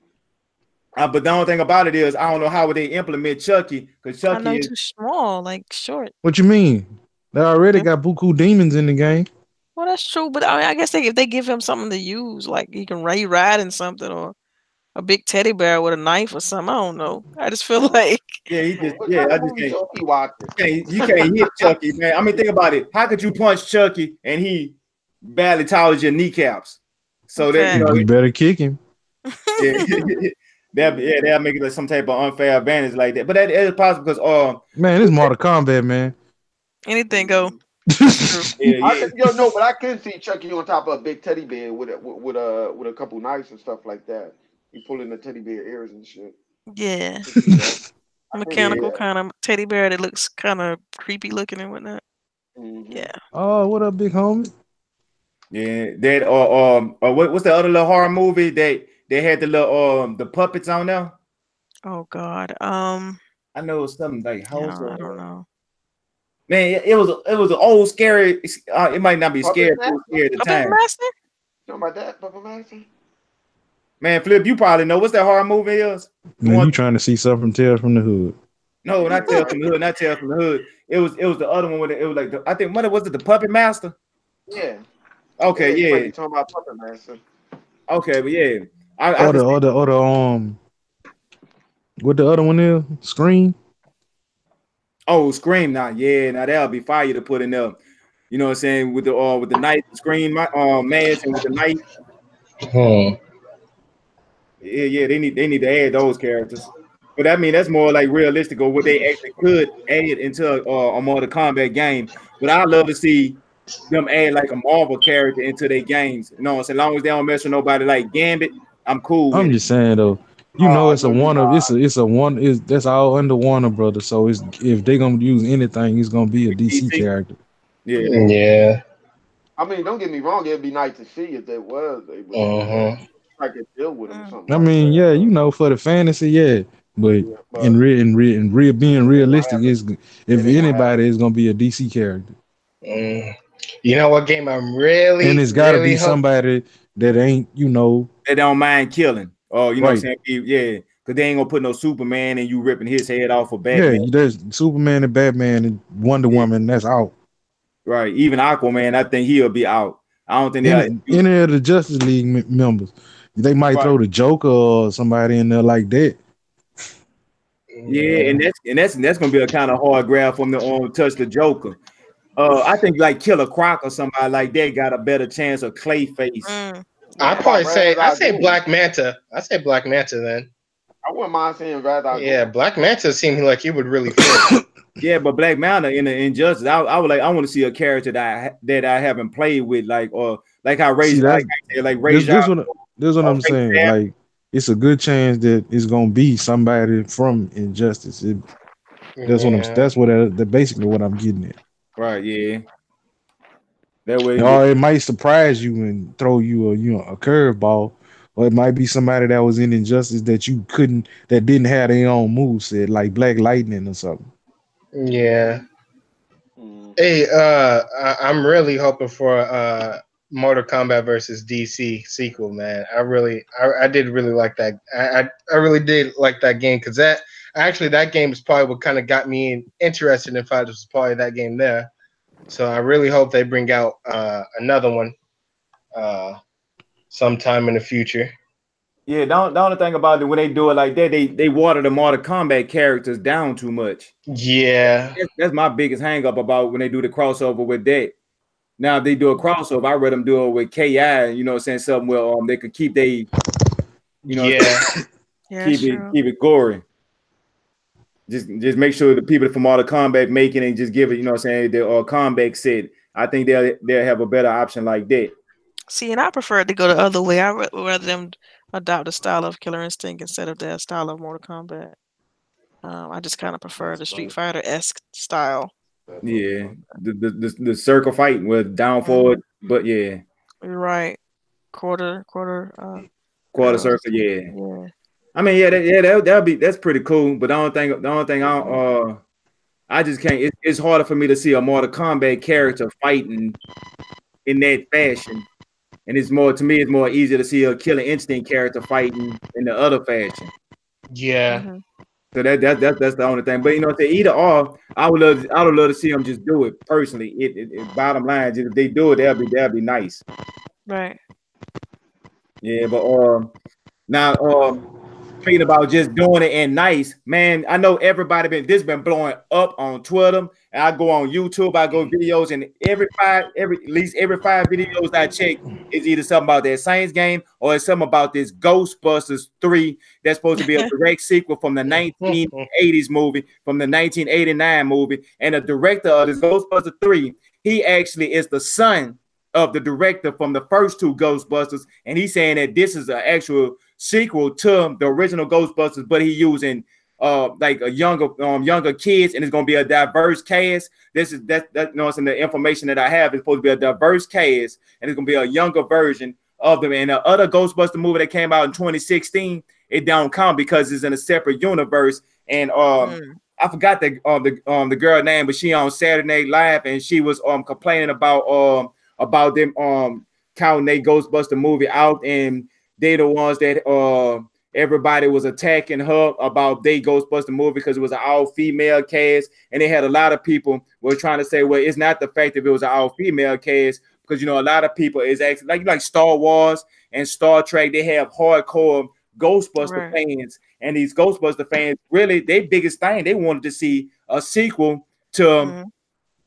But the only thing about it is I don't know how would they implement Chucky because I know Chucky he's is too small, like short. What you mean? They already Yeah. got buku demons in the game. Well, that's true, but I mean, I guess if they give him something to use, like he can ride in something or a big teddy bear with a knife or something. I don't know. I just feel like What kind I of just movie can't. show he watching? You can't hit Chucky, man. I mean, think about it. How could you punch Chucky and he barely tolerates your kneecaps? So that Okay. You better kick him. yeah, they'll make it like some type of unfair advantage like that. But that is possible because Man, it's Mortal Kombat, man. Anything go. Mhm. That's true. yeah. No, but I can see Chucky on top of a big teddy bear with a couple knives and stuff like that. He pulling the teddy bear ears and shit. Yeah. I can see that. I can see Mechanical that. kind of teddy bear that looks kind of creepy looking and whatnot. Hmm. Yeah. Oh, what up, big homie? Yeah, that what's the other little horror movie that they had the little the puppets on there? Oh God. I know it was something like House Yeah, of I don't know. Man. It was an old scary. It might not be Puppet scary, but it was Master? scary at the Puppet time. Master? You know about that, Puppet Master? Man, Flip, you probably know what's that horror movie is? The Man, one you trying to see something from Tales from the Hood? no, Yeah, not Tales right. from the Hood, not Tales from the Hood. It was the other one with it was like I think what was it, the Puppet Master? Yeah. Okay, Yeah, you might yeah, be talking about Puppet Master. okay, but yeah, I Or can the see. other what the other one is? Scream. Oh, Scream now, yeah, now that'll be fire to put in there. You know what I'm saying with the knife, the Scream mask and with the knife. Hmm. Yeah, they need to add those characters. But I mean, that's more like realistic or what they actually could add into a Mortal Kombat game. But I love to see them add like a Marvel character into their games. You know, as long as they don't mess with nobody like Gambit, I'm cool with I'm it. just saying though. You know, Oh it's a no, you Warner. not. It's a one. Is that's all under Warner Brothers. So it's if they gonna use anything, it's gonna be a DC DC, character. yeah, Yeah. I mean, don't get me wrong. It'd be nice to see if they was able to, Uh-huh. strike a deal with them or Mm. something I like mean, that. yeah, you know, for the fantasy, yeah, but Yeah, but in real being it ain't gonna realistic happen. is It if ain't gonna happen. anybody is gonna be a DC character, Mm. You know what game I'm and really, it's got to be really hope. somebody that ain't they don't mind killing. Or you know what right. I'm saying? Yeah, because they ain't gonna put no Superman and you ripping his head off for Yeah, Batman. there's Superman and Batman and Wonder Yeah, Woman. That's out. right. Even Aquaman, I think he'll be out. I don't think they'll use Any of the Justice League members, they might right. throw the Joker or somebody in there like that. Yeah, and Yeah. that's gonna be a kind of hard grab from the touch the Joker. I think like Killer Croc or somebody like that got a better chance of Clayface. Mm. I Yeah. About probably Ra's say I al say Ghul. Black Manta. I say Black Manta then. I wouldn't mind seeing Ra's al Yeah, Ghul. Black Manta seemed like he would really fit. Yeah, but Black Manta in the Injustice, I want to see a character that I haven't played with, like or like how See, Ray, that's like I said, like Ray this J this what this what or I'm Ray saying. Sam. Like, it's a good chance that it's gonna be somebody from Injustice. Yeah. That's basically what I'm getting at. Right, yeah. That way, yeah, Or it might surprise you and throw you a curveball, or it might be somebody that was in Injustice that didn't have their own move set, like Black Lightning or something. Yeah. Hmm. Hey, I'm really hoping for Mortal Kombat versus DC sequel, man. I did really like that. I really did like that game because that game is probably what kind of got me interested in fighting was probably that game there. So I really hope they bring out another one uh, sometime in the future. yeah. The only thing about it when they do it like that, they water the Mortal Kombat characters down too much. Yeah, That's my biggest hang up about when they do the crossover with that. Now if they do a crossover, I read them do it with KI. You know, what I'm saying something where they could keep you know, yeah, Yeah, that's true. keep it gory. Just make sure the people from Mortal Kombat make it and just give it. You know, what I'm saying the combat set. I think they'll have a better option like that. See, and I prefer it to go the other way. I would rather them adopt the style of Killer Instinct instead of their style of Mortal Kombat. I just kind of prefer the Street Fighter esque style. Yeah, the circle fight with down Hmm. forward, but yeah, You're right. Quarter. quarter Arrows. circle. Yeah, Yeah. I mean, that'll be that's pretty cool. But the only thing I just can't. It's harder for me to see a Mortal Kombat character fighting in that fashion, and it's more to me. It's more easier to see a Killer Instinct character fighting in the other fashion. yeah, Hmm. So that's the only thing. But you know, say either or, I would love to see them just do it personally. Bottom line, just if they do it, that'll be nice. Right. Yeah, but now Speaking about just doing it and nice, man. I know everybody been blowing up on Twitter, and I go on YouTube, I go videos, and at least every 5 videos I check is either something about that Saints game or it's something about this Ghostbusters 3 that's supposed to be a direct sequel from the 1980s movie, from the 1989 movie, and the director of this Ghostbusters 3, he actually is the son of the director from the first two Ghostbusters, and he's saying that this is an actual sequel to the original Ghostbusters, but he using like a younger kids, and it's gonna be a diverse cast. This is that you know, it's in the information that I have. It's supposed to be a diverse cast, and it's gonna be a younger version of them. And the other Ghostbuster movie that came out in 2016, it don't count because it's in a separate universe. And I forgot the girl name, but she on Saturday Night Live, and she was complaining about them counting their Ghostbuster movie out, and they the ones that everybody was attacking her about they Ghostbuster movie because it was an all-female cast, and they had a lot of people were trying to say, well, it's not the fact that it was an all-female cast, because you know a lot of people is actually like Star Wars and Star Trek, they have hardcore Ghostbuster fans, and these Ghostbuster fans really their biggest thing, they wanted to see a sequel to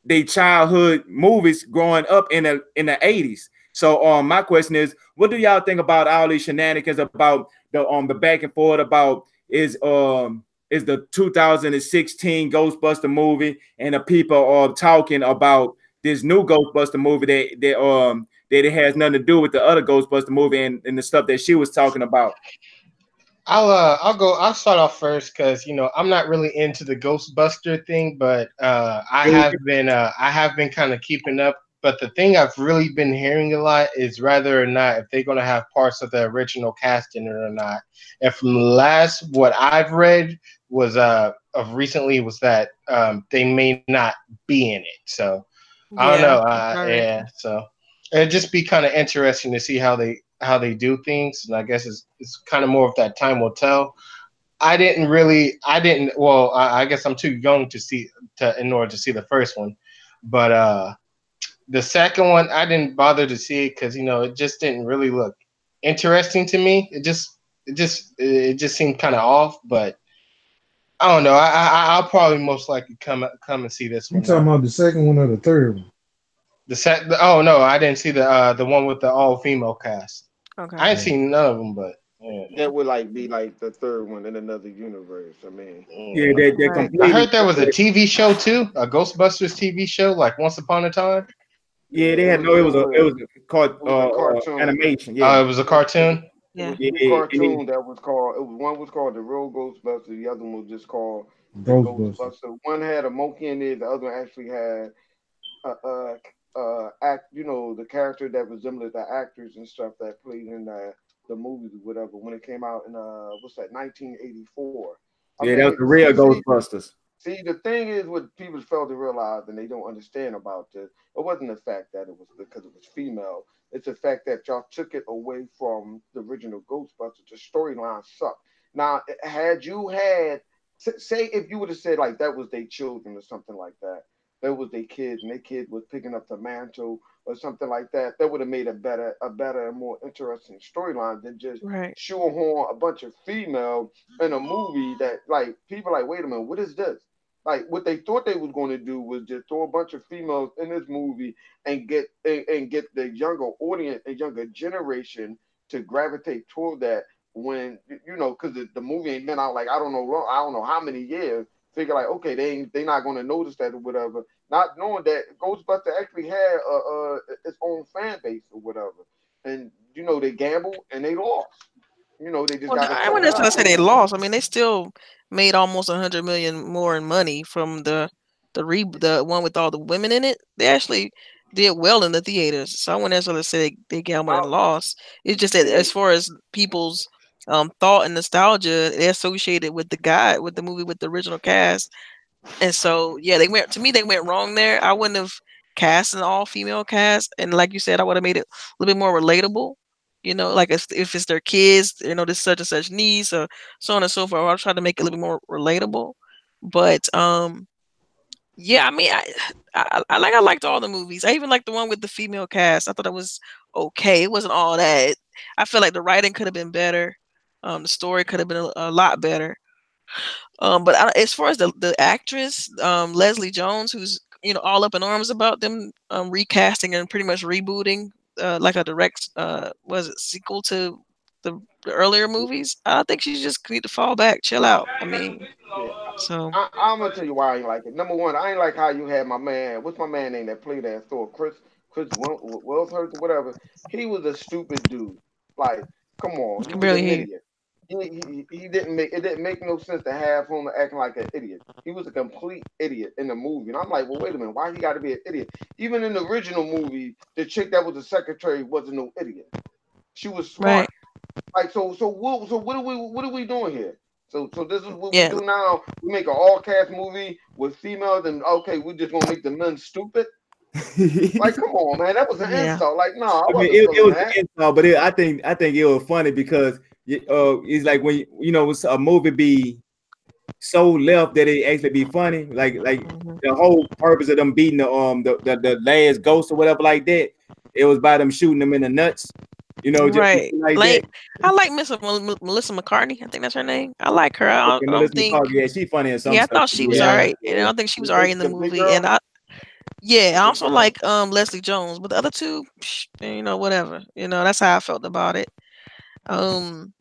their childhood movies growing up in the 80s. So my question is, what do y'all think about all these shenanigans about the back and forth about is the 2016 Ghostbuster movie, and the people are talking about this new Ghostbuster movie that it has nothing to do with the other Ghostbuster movie and the stuff that she was talking about. I'll start off first because I'm not really into the Ghostbuster thing, but I have been kind of keeping up. But the thing I've really been hearing a lot is whether or not if they're gonna have parts of the original cast in it or not. And from the last what I've read was of recently was that they may not be in it. So I don't know. Yeah, so it'd just be kind of interesting to see how they do things, and I guess it's kind of more of that time will tell. I didn't. Well, I guess I'm too young in order to see the first one, but the second one I didn't bother to see it because it just didn't really look interesting to me. It just seemed kind of off, but I don't know. I'll probably most likely come and see this You one. talking about the second one or the third one? Oh no, I didn't see the one with the all female cast. Okay. I ain't seen none of them, but yeah. That would be like the third one in another universe. I mean, Yeah, they're I completely. heard there was a TV show too, a Ghostbusters TV show, like Once Upon a Time. Yeah, they it had was no. It was called it was a cartoon. animation. Oh, Yeah, it was a cartoon. It Yeah. was two cartoons that was called. It was one was called the Real Ghostbuster. The other one was just called the Ghostbusters. Ghostbuster. One had a monkey in it. The other one actually had act. The character that resembled the actors and stuff that played in the movies or whatever. When it came out in what's that 1984. I yeah, that was mean, the real Ghostbusters. See, the thing is, what people fail to realize and they don't understand about this, it wasn't the fact that it was because it was female. It's the fact that y'all took it away from the original Ghostbusters. The storyline sucked. Now, had you had, say, if you would have said like that was their children or something like that, that was their kids, and their kid was picking up the mantle or something like that, that would have made a better and more interesting storyline than just Right. shoehorn a bunch of female in a movie that like people like, wait a minute, what is this? Like what they thought they was going to do was just throw a bunch of females in this movie and get the younger audience and younger generation to gravitate toward that when because the movie ain't been out like I don't know how many years. Figure like okay they not going to notice that or whatever. Not knowing that Ghostbuster actually had its own fan base or whatever, and they gambled and they lost. They just Well, got to I suck wouldn't it up. necessarily say they lost. I mean, they still made almost 100 million more in money from the one with all the women in it. They actually did well in the theaters, so I wouldn't necessarily say they gambled and Out. lost. It's just that as far as people's thought and nostalgia, they associated with the movie with the original cast. And so, yeah, they went wrong there. I wouldn't have cast an all female cast. And like you said, I would have made it a little bit more relatable. Like if it's their kids, this such and such niece or so on and so forth. I'll try to make it a little bit more relatable. But yeah, I mean, I liked all the movies. I even liked the one with the female cast. I thought it was okay. It wasn't all that. I feel like the writing could have been better. The story could have been a lot better. But as far as the actress, Leslie Jones, who's all up in arms about them recasting and pretty much rebooting, like a direct was it sequel to the earlier movies. I think she just need to fall back, chill out. I mean, Yeah, so I'm gonna tell you why I ain't like it. Number one, I ain't like how you had my man. What's my man name that played that store? Chris Wellshurst or whatever. He was a stupid dude. Like, come on, I he can was barely an hear you. idiot. He didn't make it didn't make no sense to have him acting like an idiot. He was a complete idiot in the movie, and I'm like, well, wait a minute, why he got to be an idiot? Even in the original movie, the chick that was the secretary wasn't no idiot. She was Right. smart. Like so what are we doing here? So this is what we Yeah. do now. We make an all cast movie with females, and okay, we just gonna make the men stupid. Like, come on, man, that was an Yeah. insult. Like, no, I I mean, wasn't it feeling was that. an insult, but I think it was funny because it's like when it's a movie be so left that it actually be funny. Like Hmm. the whole purpose of them beating the last ghost or whatever like that, it was by them shooting them in the nuts. Just Right. like that. Like I like Miss Melissa McCartney. I think that's her name. I like her. I don't Melissa think. McCarthy, yeah, she funny in some Yeah, I stuff thought too. she was Yeah. all Yeah. right, and I don't think she was all right in the The big movie. And girl, yeah, the I big also girl. like Leslie Jones, but the other two, whatever. That's how I felt about it. Um,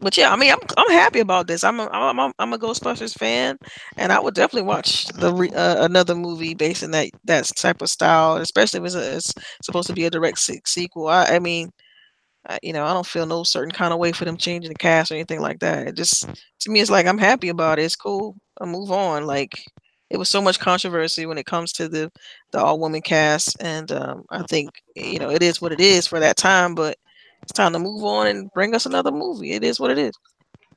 but yeah, I mean, I'm happy about this. I'm a Ghostbusters fan, and I would definitely watch another movie based in that type of style, especially if it's supposed to be a direct sequel. I mean, I don't feel no certain kind of way for them changing the cast or anything like that. It just to me, it's like I'm happy about it. It's cool. I move on. Like it was so much controversy when it comes to the all woman cast, and I think it is what it is for that time. But it's time to move on and bring us another movie. It is what it is.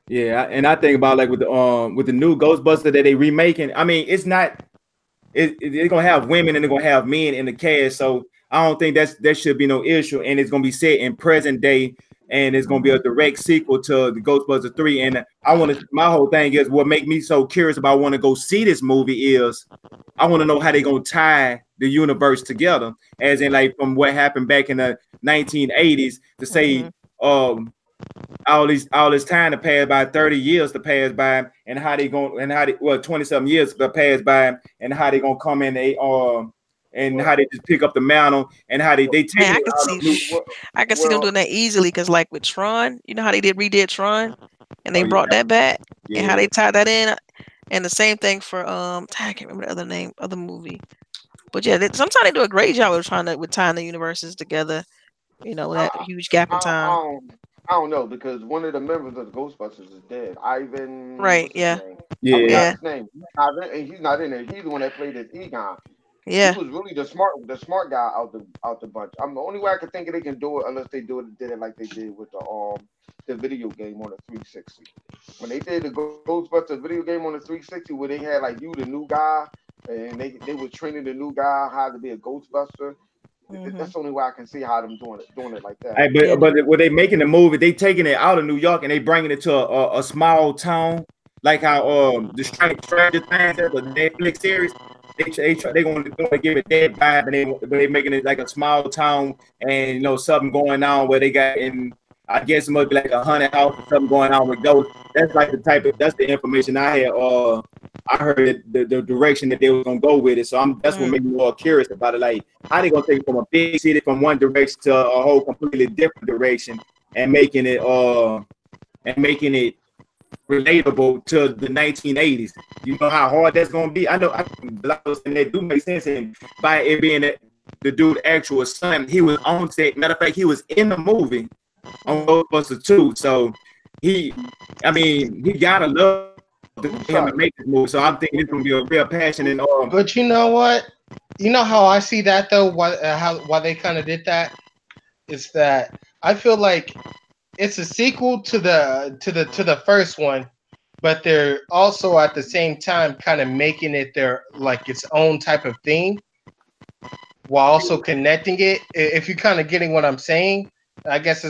Yeah, and I think about like with the new Ghostbuster that they remaking. I mean, it's not they're gonna have women and they're gonna have men in the cast, so I don't think that should be no issue. And it's gonna be set in present day, and it's gonna be a direct sequel to the Ghostbusters 3. And I want to. My whole thing is what make me so curious about want to go see this movie is I want to know how they're gonna tie the universe together, as in like from what happened back in the 1980s to say Hmm. um all this time to pass by, 30 years to pass by, and how they going and how they 20 something years to pass by, and how they gonna come in and Well, how they just pick up the mantle, and how they Man, taking it out of new. I can see them well, doing that easily because, like with Tron, you know how they redid Tron, and they Oh brought yeah, that back, and how yeah, they tied that in, and the same thing for I can't remember the other name of the movie, but yeah, sometimes they do a great job of with tying the universes together. That I, huge gap in I, I time. don't, I don't know because one of the members of the Ghostbusters is dead. Ivan, Right? what's his Yeah. name? I yeah, forgot Yeah. his name. He's not in there. He's the one that played as Egon. He Yeah. was really the smart guy out the bunch. I'm the only way I can think of they can do it unless they did it like they did with the video game on the 360. When they did the Ghostbusters video game on the 360, where they had like you the new guy, and they were training the new guy how to be a Ghostbuster. Hmm. That's the only way I can see how them doing it like that. Hey, Yeah. but when they making the movie, they taking it out of New York and they bringing it to a small town, like how the Stranger Things, the Netflix series. They going to give it that vibe, and they making it like a small town, and something going on where they got in. I guess it must be like a haunted house or something going on with ghosts. That's like that's the information I had. I heard the direction that they was gonna go with it. So that's what Mm. made me more curious about it. Like how they gonna take it from a big city from one direction to a whole completely different direction and making it relatable to the 1980s. You know how hard that's gonna be. I know a lot of things that do make sense, and by it being the dude actual son, he was on set. Matter of fact, he was in the movie on Mm. Ghostbusters 2. So he gotta love him to Who's make this son? movie. So I'm thinking it's gonna be a real passion and But you know what? You know how I see that though. Why they kind of did that is that I feel like it's a sequel to the first one, but they're also at the same time kind of making it their like its own type of thing while also connecting it. If you're kind of getting what I'm saying, I guess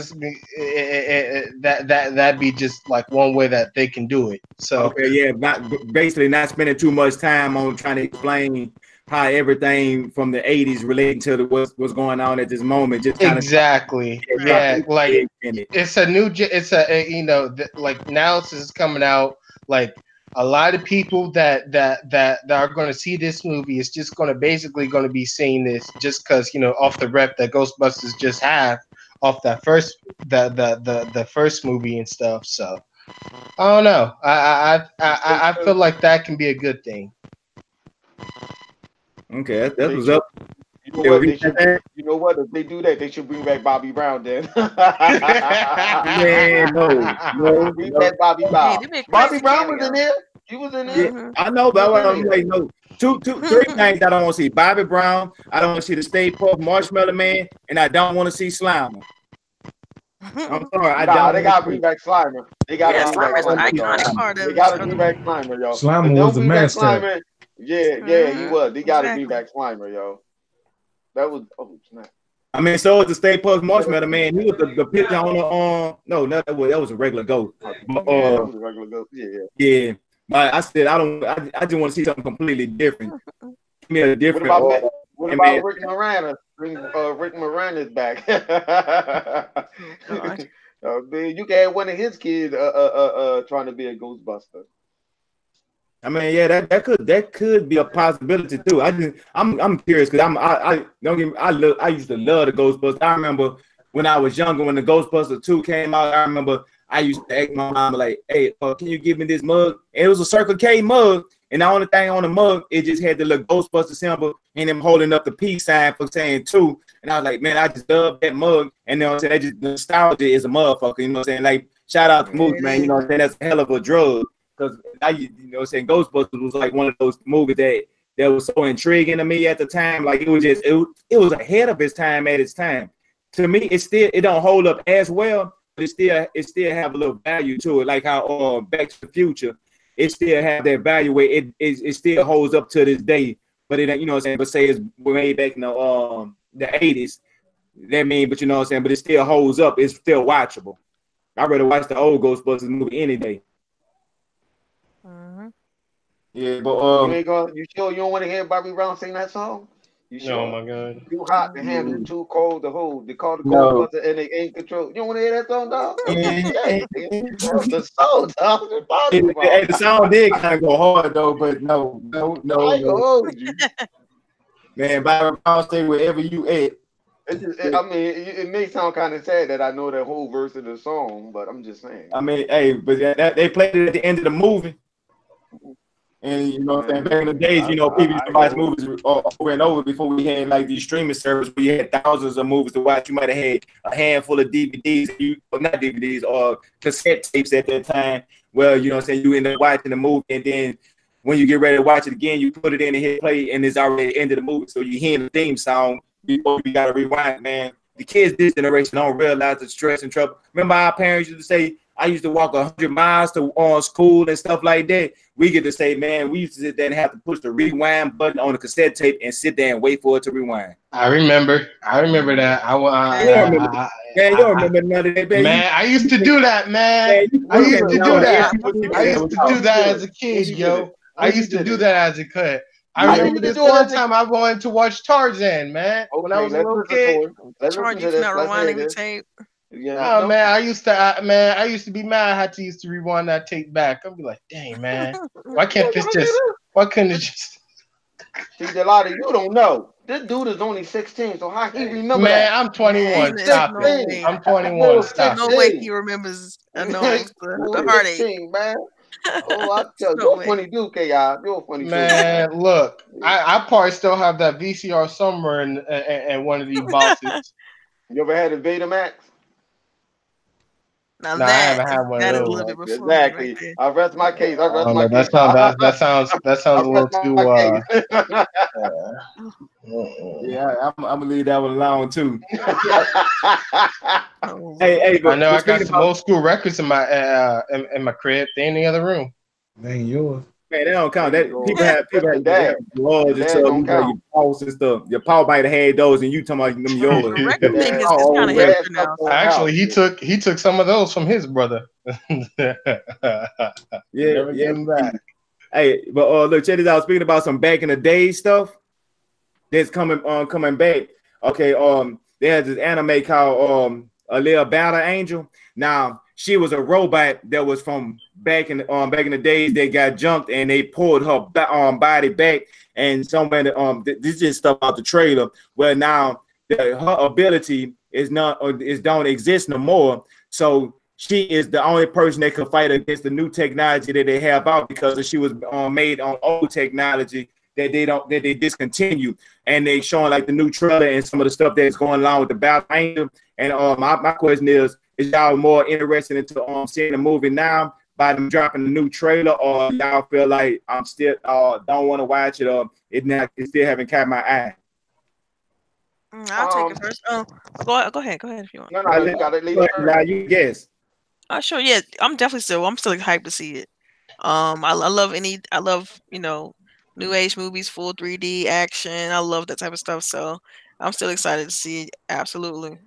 that'd be just like one way that they can do it. So okay, yeah, not basically not spending too much time on trying to explain how everything from the 80s relating to what's going on at this moment. Just kind exactly. of Yeah, like it's a new. It's you know, like now this is coming out. Like a lot of people that are going to see this movie is just going to basically going to be seeing this just because off the rep that Ghostbusters just have off that first the first movie and stuff. So I don't know. I feel like that can be a good thing. Okay, that's what's up. You know what? They should. You know what? If they do that, they should bring back Bobby Brown. Then. Man, no, bring back Bobby Brown. Hey, Bobby Brown was in there. He was in there. Yeah, I know, but I'm like, no. Three things I don't want to see: Bobby Brown. I don't want to see the Stay Puft Marshmallow Man, and I don't want to see Slimer. I'm sorry, they gotta bring back Slimer. They gotta bring back Slimer. They gotta bring back Slimer, yo. Slimer was the mascot. Yeah, he was. They gotta bring back Slimer, yo. That was snap. I mean, so was the Stay Puft Marshmallow Man. He was the picture on the no, that was a regular ghost. That was a regular ghost. Yeah. But I said I just want to see something completely different. Give me a different. What about Rick Moranis? Bring Rick Moranis back. Man, you can have one of his kids trying to be a Ghostbuster. I mean, yeah, that could be a possibility too. I'm curious because I used to love the Ghostbusters. I remember when I was younger, when the Ghostbusters 2 came out, I remember I used to ask my mom like, "Hey, can you give me this mug?" And it was a Circle K mug, and the only thing on the mug, it just had the little Ghostbuster symbol and him holding up the peace sign for saying 2. And I was like, man, I just love that mug. And you know what I'm saying? That just nostalgia is a motherfucker. You know what I'm saying? Like, shout out to Moose, man. You know what I'm saying? That's a hell of a drug. Because you know what I'm saying, Ghostbusters was like one of those movies that was so intriguing to me at the time. Like it was ahead of its time at its time. To me, it don't hold up as well, but it still have a little value to it. Like how Back to the Future, it still have that value where it still holds up to this day. But it, you know what I'm saying, but say it's way back in the 80s. That mean, but you know what I'm saying, but it still holds up, it's still watchable. I'd rather watch the old Ghostbusters movie any day. Yeah, but you sure you don't want to hear Bobby Brown sing that song? You sure? Oh my god. Too hot to handle, too cold to hold. They call the Ghostbusters and they ain't control. You don't want to hear that song, dog? The song, dog. The song did kind of go hard though, but no. Man, Bobby Brown, stay wherever you at. It may sound kind of sad that I know that whole verse of the song, but I'm just saying. I mean, hey, but they played it at the end of the movie. And you know what I'm saying? Back in the days, people used to watch movies over and over before we had like these streaming services where you had thousands of movies to watch. You might have had a handful of DVDs, not DVDs, or cassette tapes at that time. Well, you know what I'm saying? You end up watching the movie, and then when you get ready to watch it again, you put it in and hit play, and it's already the end of the movie. So you hear the theme song before you got to rewind, man. The kids this generation don't realize the stress and trouble. Remember our parents used to say, I used to walk 100 miles to school and stuff like that. We get to say, man, we used to sit there and have to push the rewind button on the cassette tape and sit there and wait for it to rewind. I remember that. You don't remember none of that, man. I used to do that, man. I used to do that as a kid, yo. I used to do that as a kid. I remember this one time I wanted to watch Tarzan, man. When I was a little kid. Charge you for not rewinding the tape. Yeah, man, I used to be mad. I had to used to rewind that tape back. I'd be like, dang, man, why couldn't it just? See, a lot of you don't know. This dude is only 16, so how he remember man, that? I'm 21. Stop it. I'm 21. Stop. No way he remembers the heartache, man. Oh, I tell you, you're funny dude, KI. You're funny dude. Man, look, I probably still have that VCR somewhere in one of these boxes. You ever had a Betamax? Now I haven't had one of those. A little bit before exactly. Right I rest my case. That sounds a little too. Yeah, I'm gonna leave that one alone too. Hey, but I know I got some old school records in my crib. They in the other room. They ain't yours. Man, they don't count. That people have laws and stuff. Your paws and stuff. Your paw might have had those, and you talking about them yours. The record thing is kind of hipster now. Actually, he took some of those from his brother. Never get them back. Hey, but look, check this out. Speaking about some back in the day stuff, that's coming back. Okay, there's this anime called A Little Battle Angel. Now she was a robot that was from back in the days. They got jumped and they pulled her body back, and somewhere this is just stuff out the trailer. Well, now her ability is not is don't exist no more. So she is the only person that can fight against the new technology that they have out because she was made on old technology that they discontinue, and they showing like the new trailer and some of the stuff that's going along with the Battle Angel. And my question is y'all more interested into seeing the movie now by them dropping the new trailer, or y'all feel like I'm still don't want to watch it, or it still haven't caught my eye? I'll take it first. Go ahead if you want. No, you gotta leave it now you guess. Sure, yeah, I'm still hyped to see it. I love new age movies, full 3D action. I love that type of stuff, so I'm still excited to see it. Absolutely.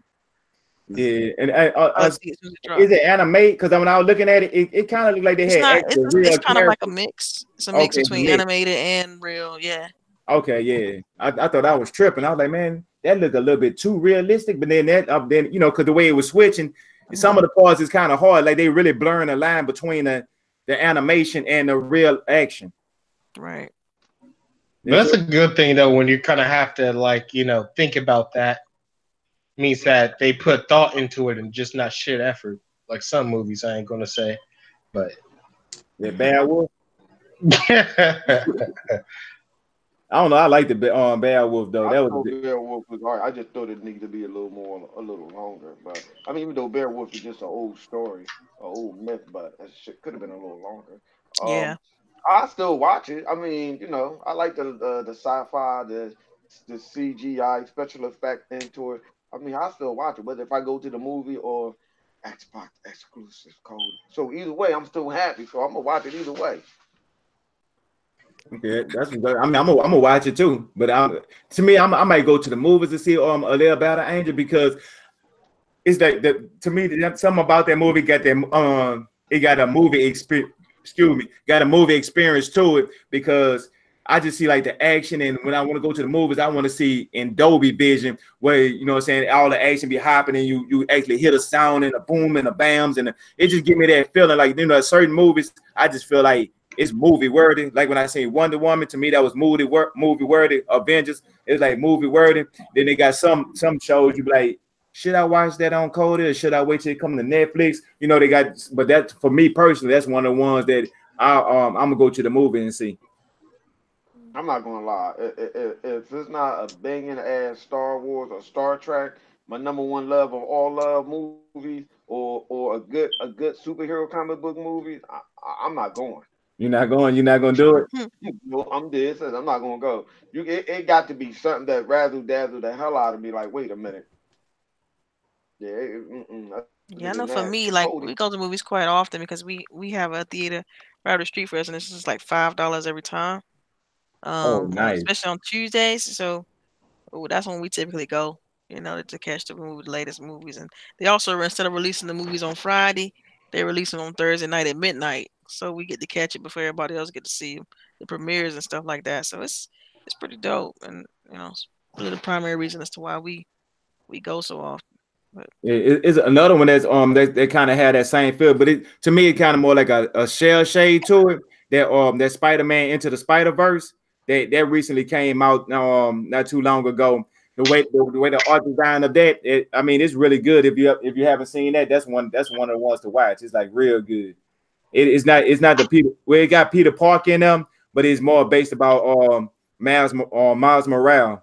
Yeah, and Let's see it as soon as it is drops. it anime? Because when I was looking at it, it kind of looked like they It's had not. actual It's real kind of like a characters. mix. It's a mix Okay, it's a between mix. animated and real. Yeah. Okay, yeah. I thought I was tripping. I was like, man, that looked a little bit too realistic. But then then because the way it was switching, some of the parts is kind of hard. Like they really blurring the line between the animation and the real action. Right. But that's a good thing though when you kind of have to think about that. Means that they put thought into it and just not shit effort. Like some movies, I ain't gonna say, but yeah, Bad Wolf. I don't know. I like the Bad Wolf though. That was Bear Wolf was all right. I just thought it needed to be a little longer. But I mean, even though Bear Wolf is just an old story, an old myth, but that shit could have been a little longer. Yeah. I still watch it. I mean, I like the sci-fi, the CGI special effect into it. I mean, I still watch it, whether if I go to the movie or Xbox exclusive code. So either way, I'm still happy. So I'm gonna watch it either way. okay. That's good. I mean, I'm gonna watch it too. But to me, I might go to the movies to see A Little Battle Angel because it's like to me something about that movie got that it got a movie experience. Excuse me, got a movie experience to it because I just see like the action, and when I want to go to the movies, I want to see in Dolby Vision where what I'm saying, all the action be happening, you actually hear the sound and the boom and the bams, and it just give me that feeling like certain movies I just feel like it's movie worthy. Like when I say Wonder Woman, to me that was movie worthy. Avengers, it's like movie worthy. Then they got some shows you be like, should I watch that on Cody or should I wait till it come to Netflix? They got, but that for me personally, that's one of the ones that I'm gonna go to the movie and see. I'm not gonna lie. If it's not a banging ass Star Wars or Star Trek, my number one love of all love movies, or a good superhero comic book movie, I'm not going. You're not going. You're not gonna do it. No, I'm dead. Says I'm not gonna go. It got to be something that razzle dazzle the hell out of me. Like, wait a minute. Yeah, Yeah, I know for me, like we go to movies quite often because we have a theater right up the street for us, and it's just like $5 every time. Oh, nice. Especially on Tuesdays. So that's when we typically go, to catch the latest movies. And they also, instead of releasing the movies on Friday, they release them on Thursday night at midnight. So we get to catch it before everybody else get to see the premieres and stuff like that. So it's pretty dope, and it's really the primary reason as to why we go so often. But it's another one that's that kind of had that same feel, but to me it kind of more like a shell shade to it. That Spider-Man Into the Spider-Verse that recently came out not too long ago. The way the art design of that, I mean, it's really good. If you haven't seen that, that's one of the ones to watch. It's like real good. It's not the Peter where it got Peter Park in them, but it's more based about Miles Morales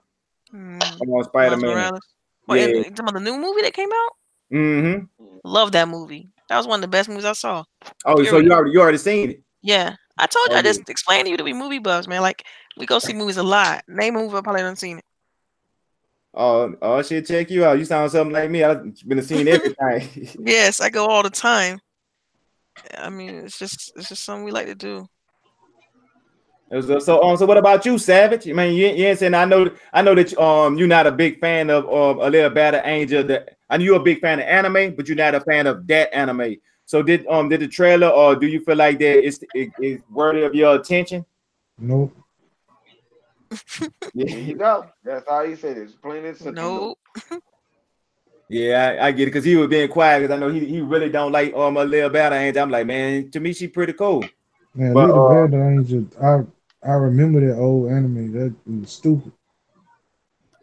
on Spider-Man. Morales. Yeah. And some of the new movie that came out. Mm-hmm. Love that movie. That was one of the best movies I saw. Oh, period. So you already seen it? Yeah, I told you. I just explained to you that we movie buffs, man. Like we go see movies a lot. Name a movie I probably haven't seen it. Oh, shit! Check you out. You sound something like me. I've been seeing everything. Yes, I go all the time. I mean, it's just something we like to do. So what about you, Savage? I mean, you ain't saying I know that you're not a big fan of A Little Battle Angel. I know you're a big fan of anime, but you're not a fan of that anime. So did the trailer, or do you feel like that it's worthy of your attention? Nope. There you go. That's how he said it. It's plain and simple. Nope. Yeah, I get it because he was being quiet because I know he really don't like my little battle angel. I'm like, man, to me she pretty cool. Man, But Little Battle Angel. I remember that old anime. That was stupid.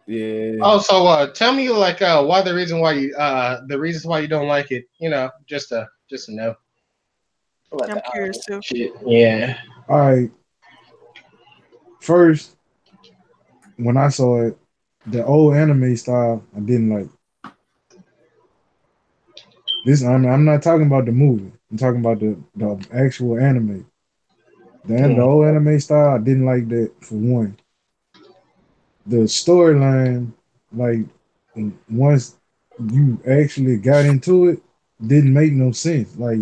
yeah, Oh, so tell me like why the reasons why you don't like it. You know, just to know. Like I'm the curious too. shit. Yeah. All right, first when I saw it, the old anime style I didn't like. This I'm not talking about the movie. I'm talking about the actual anime. The Mm. old anime style I didn't like that for one. The storyline, like once you actually got into it, didn't make no sense. Like,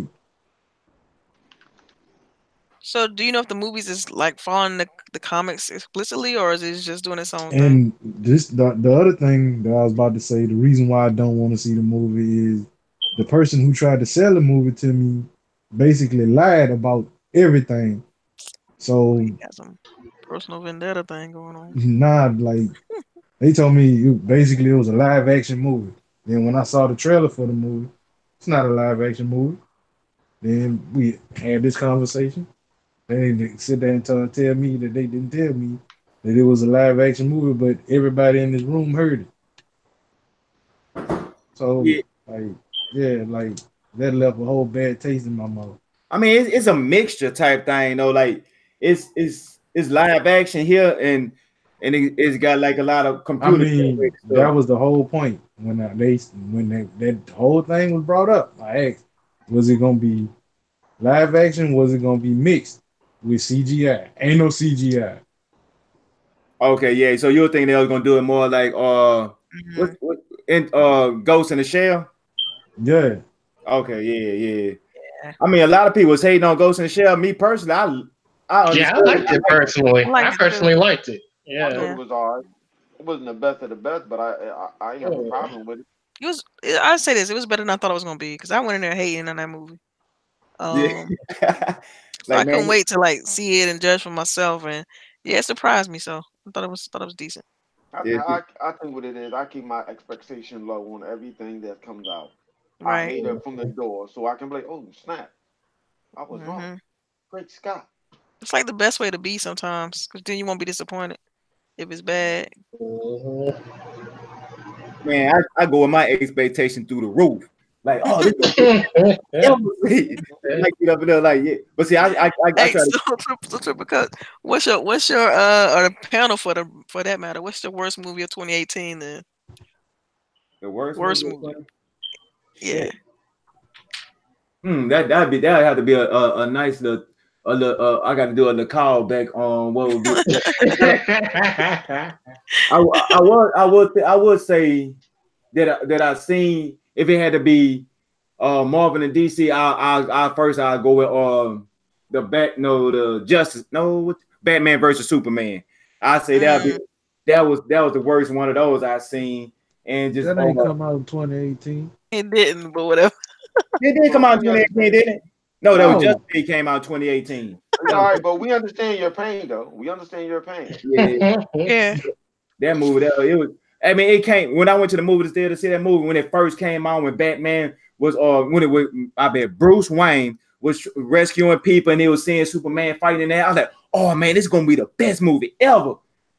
So, do you know if the movies is like following the comics explicitly, or is it just doing its own thing? and this the other thing that I was about to say, the reason why I don't want to see the movie is the person who tried to sell the movie to me basically lied about everything. So Got some personal vendetta thing going on. nah, like they told me basically it was a live action movie. Then when I saw the trailer for the movie, it's not a live action movie. Then we had this conversation. They didn't sit there and tell me that they didn't tell me that it was a live action movie, but everybody in this room heard it. So yeah. like, yeah, like that left a whole bad taste in my mouth. I mean, it's a mixture type thing, though. Like it's live action here, and it's got like a lot of I computer mean, that stuff. was the whole point that whole thing was brought up. I asked, was it gonna be live action? Was it gonna be mixed with CGI? Ain't no CGI. Okay, yeah. So you were thinking they was gonna do it more like Hmm. what in Ghost in the Shell? Yeah, Okay, yeah, yeah. Yeah. I mean, a lot of people was hating on Ghost in the Shell. Me personally, I Yeah, I understood it. liked it I personally. like I it too. personally liked it. I Yeah. thought it Yeah. was alright. It wasn't the best of the best, but I ain't have a Yeah. problem with it. It was. I say this. It was better than I thought it was gonna be because I went in there hating on that movie. Yeah. So Like I man, couldn't wait to like see it and judge for myself, and yeah, it surprised me. So I thought it was decent. yeah, I think what it is. I keep my expectation low on everything that comes out. I Right. hate it from the door, so I can be like, oh snap, I was wrong. Hmm. Great Scott. It's like the best way to be sometimes, because then you won't be disappointed if it's bad. Mhm. man, I go with my expectation through the roof. Like, oh, this is the best ever see. Like get up in there, like yeah. But see, I Hey, try to so triple cut. What's your or the panel for that matter? What's the worst movie of 2018 then? the worst Worst movie. movie. Yeah. Shit. That'd have to be a nice little I got to do a little call back on what would be. I would say that I seen if it had to be Marvel and DC. I go with the Justice Batman versus Superman. I say Mm, that was the worst one of those I seen, and just that ain't come out in 2018. it didn't, but whatever. it did come But out in we 2018, understand. didn't it? No, that was No, Justice came out in 2018. All right, but we understand your pain, though. We understand your pain. Yeah, Yeah. that movie, it was. I mean, it came when I went to the movie theater to see that movie when it first came on. When Batman was, when it was, I bet Bruce Wayne was rescuing people and they was seeing Superman fighting in there. I was like, oh man, this is gonna be the best movie ever.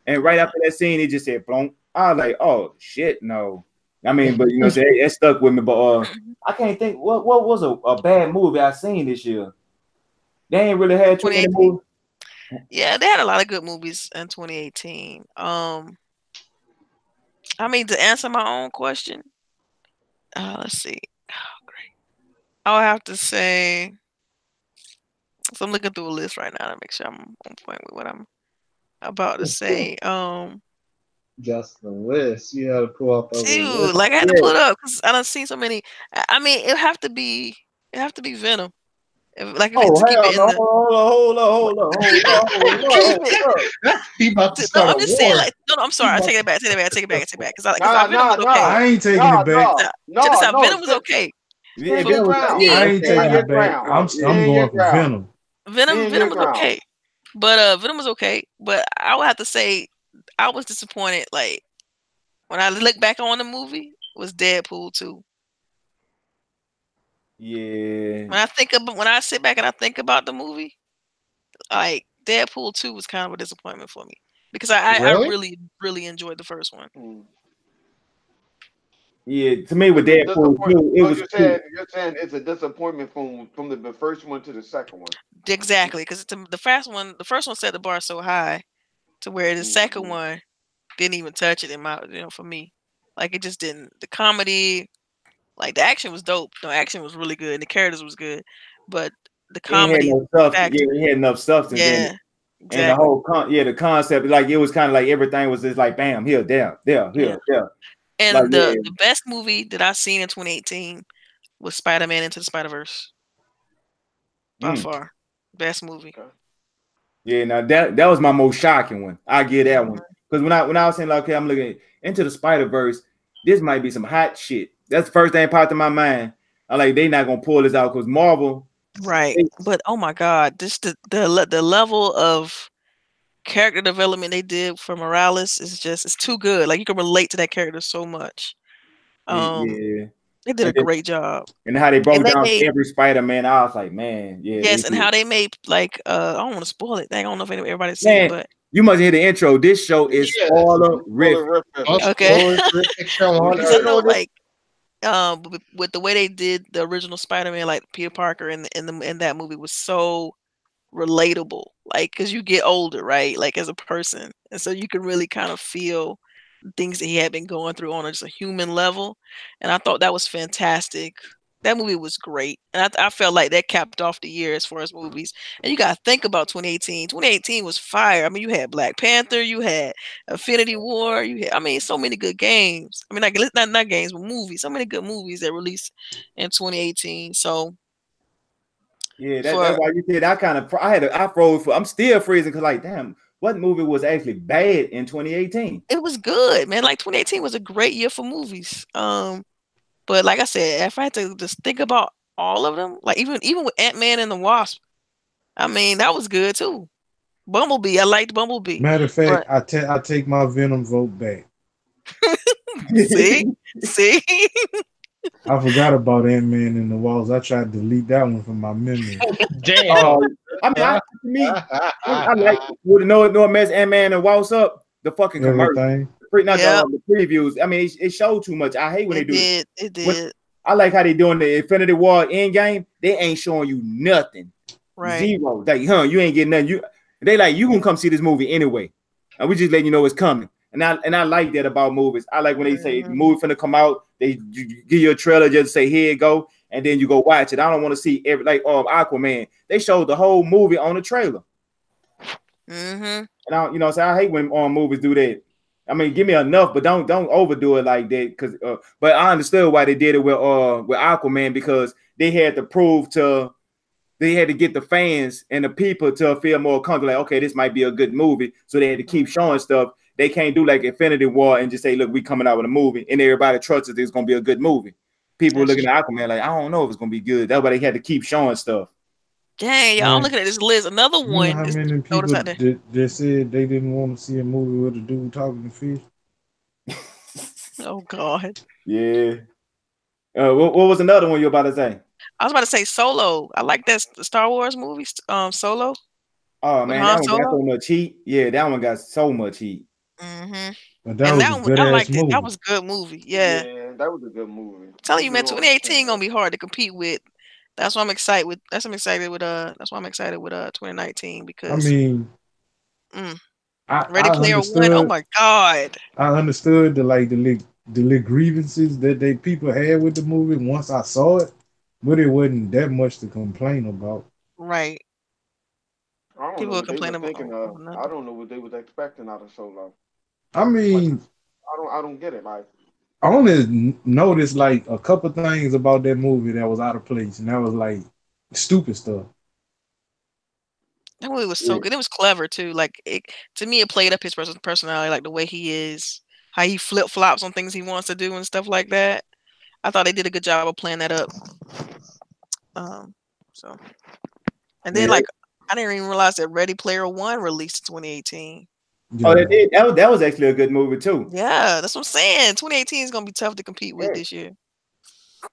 And right after that scene, it just said, "Blonk." I was like, oh shit, no. I mean, but it stuck with me. But I can't think what was a bad movie I seen this year. They ain't really had too many 2018. movies. Yeah, they had a lot of good movies in 2018. I mean, to answer my own question, let's see. Oh, great. I'll have to say. So I'm looking through a list right now to make sure I'm on point with what I'm about to say. Just the list. You had to pull out the list. Dude, like I had to Yeah. pull it up because I don't see so many. I mean, it have to be Venom. If it's Oh to keep hell it in no! the keep it. Hold up. He about to No, start I'm a just saying. war. Like, no, I'm He sorry. I about take to it back. Take it back. Take it back. Take it back. Because Nah, Venom nah, was okay. nah, I ain't taking it nah, back. nah, Check this nah, out. no. Venom was okay. Yeah, Stand For your Venom was ground. I me, ain't Stand taking your it back. ground. I'm Stand your going for ground. Venom. Venom Stand your was ground. okay. But Venom was okay. But I would have to say I was disappointed. Like when I look back on the movie, was Deadpool 2. Yeah. When I sit back and I think about the movie, like Deadpool 2 was kind of a disappointment for me because I Really? really enjoyed the first one. Yeah, to me with It's a Deadpool disappointment. too, it So was cute. you're saying it's a disappointment from the first one to the second one. Exactly, because the first one set the bar so high to where the second Mm-hmm. one didn't even touch it in my for me. Like it just didn't. The comedy, like the action was dope. The action was really good, and the characters was good, but the It ain't had comedy no substance. Yeah, factor, it had enough substance in it. yeah, And the exactly, whole the concept, like it was kind of like everything was just like bam, here, there, there, yeah. here, there. Like And yeah. the best movie that I seen in 2018 was Spider-Man Into the Spider-Verse by Mm. far, best movie. Okay. Yeah, now that was my most shocking one. I get that one. Mhm. Because when I was saying like, okay, I'm looking into the Spider-Verse, this might be some hot shit. That's the first thing popped in my mind. I like they not gonna pull this out because Marvel, Right, they, but oh my God, just the level of character development they did for Morales is just it's too good. Like you can relate to that character so much. Um, yeah. they did a And then great job, and how they and broke they down made every Spider-Man, I was like, man, yeah, they yes, and did. how they made like I don't want to spoil it. I don't know if everybody's seen it, Man, but you must hear the intro. This show is Yes. spoiler Spoiler riff. riff. Most okay, horrific show We on because I heard know it. earth. like with the way they did the original Spider-Man, like Peter Parker in that movie was so relatable. Like because you get older, right? Like as a person, and so you can really kind of feel things that he had been going through on just a human level. And I thought that was fantastic. That movie was great. And I felt like that capped off the year as far as movies. And you got to think about 2018. 2018 was fire. I mean, you had Black Panther, you had Infinity War, I mean, so many good games. I mean, like, not games, but movies. So many good movies that released in 2018. So, Yeah, that's for why you said I froze for I'm still freezing because like damn, what movie was actually bad in 2018? it was good, man. Like 2018 was a great year for movies. But like I said, if I had to just think about all of them, like even with Ant-Man and the Wasp, I mean that was good too. Bumblebee, I liked Bumblebee, Matter of but fact, I take my Venom vote back. see, see, I forgot about Ant Man and the Walls. I tried to delete that one from my memory. Damn. Oh, I mean, to me, I like with no mess Ant Man and Waltz up the fucking commercial, Everything. not yep, the previews. I mean, it showed too much. I hate when they it do it. did, it When did, I like how they doing the Infinity War end game. They ain't showing you nothing, right. zero. Like, you ain't getting nothing. They like you gonna come see this movie anyway, and we just letting you know it's coming. And I like that about movies. I like when they say the Mhm. movie finna come out. You give you a trailer, just say here it go, and then you go watch it. I don't want to see every like Aquaman. They showed the whole movie on the trailer. Mhm. And I hate when movies do that. I mean, give me enough, but don't overdo it like that. Cause but I understood why they did it with Aquaman because they had to get the fans and the people to feel more comfortable. Like, okay, this might be a good movie. So they had to keep showing stuff. They can't do like Infinity War and just say, look, we coming out with a movie, and everybody trusts that it's gonna be a good movie. People were That's looking true. at Aquaman like, I don't know if it's gonna be good. That's why they had to keep showing stuff. Dang, y'all! I'm Man, looking at this list. Another you know one how is many notice people out there. that said they didn't want to see a movie with a dude talking to fish? Oh God, Yeah. What was another one you were about to say? I was about to say Solo. I like that Star Wars movie, Solo Oh with man, that Han one got Solo. so much heat. Yeah, that one got so much heat. Mhm. But that And was a that one, good I ass liked it. That movie. was a good movie. Yeah. Yeah, that was a good movie. Telling you, Even man, though it came 2018 gonna out. be hard to compete with. That's why I'm excited with. That's why I'm excited with 2019 I because mean, mm, I Ready Player One. Oh understood my God. I understood the grievances that they people had with the movie once I saw it, but it wasn't that much to complain about. Right. I don't know People will what they complain were about thinking of. over I nothing. don't know what they was expecting out of Solo. I Like mean, I don't get it. Like I only noticed like a couple things about that movie that was out of place, and that was like stupid stuff. That movie was so Yeah. good. It was clever too. Like to me, it played up his personality, like the way he is, how he flip flops on things he wants to do and stuff like that. I thought they did a good job of playing that up. Um, so and then Yeah. like I didn't even realize that Ready Player One released in 2018. Yeah. Oh, that was actually a good movie too. Yeah, that's what I'm saying. 2018 is gonna be tough to compete with this year.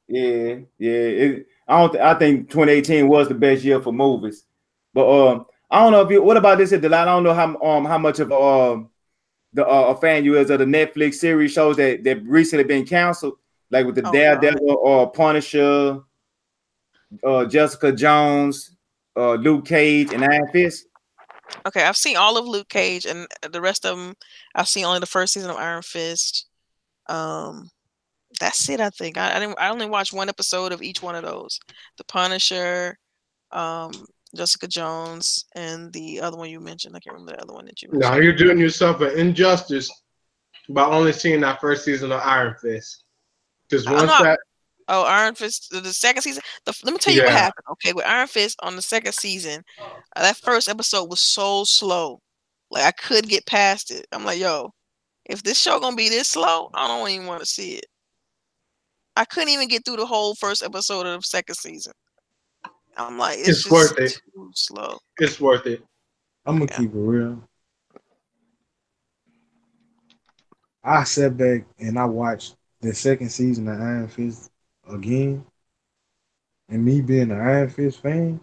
Yeah, yeah. I think 2018 was the best year for movies. But I don't know if you. What about this? At the line, I don't know how much of a fan you is of the Netflix series shows that recently been canceled, like with the Oh God. Daredevil or Punisher, Jessica Jones, Luke Cage, and Iron Fist. Okay, I've seen all of Luke Cage, and the rest of them. I've seen only the first season of Iron Fist. Um, that's it. I think I didn't. I only watched one episode of each one of those. The Punisher, um, Jessica Jones, and the other one you mentioned. I can't remember the other one that you Now mentioned. you're doing yourself an injustice by only seeing that first season of Iron Fist. Because I'm once not. that, Oh, Iron Fist, the second season. Let me tell you what yeah, happened. Okay, with Iron Fist on the second season, that first episode was so slow. Like I couldn't get past it. I'm like, yo, if this show gonna be this slow, I don't even want to see it. I couldn't even get through the whole first episode of the second season. I'm like, it's it's worth just it. too slow. It's worth it. I'm gonna Yeah. keep it real. I sat back and I watched the second season of Iron Fist again, and me being an Iron Fist fan,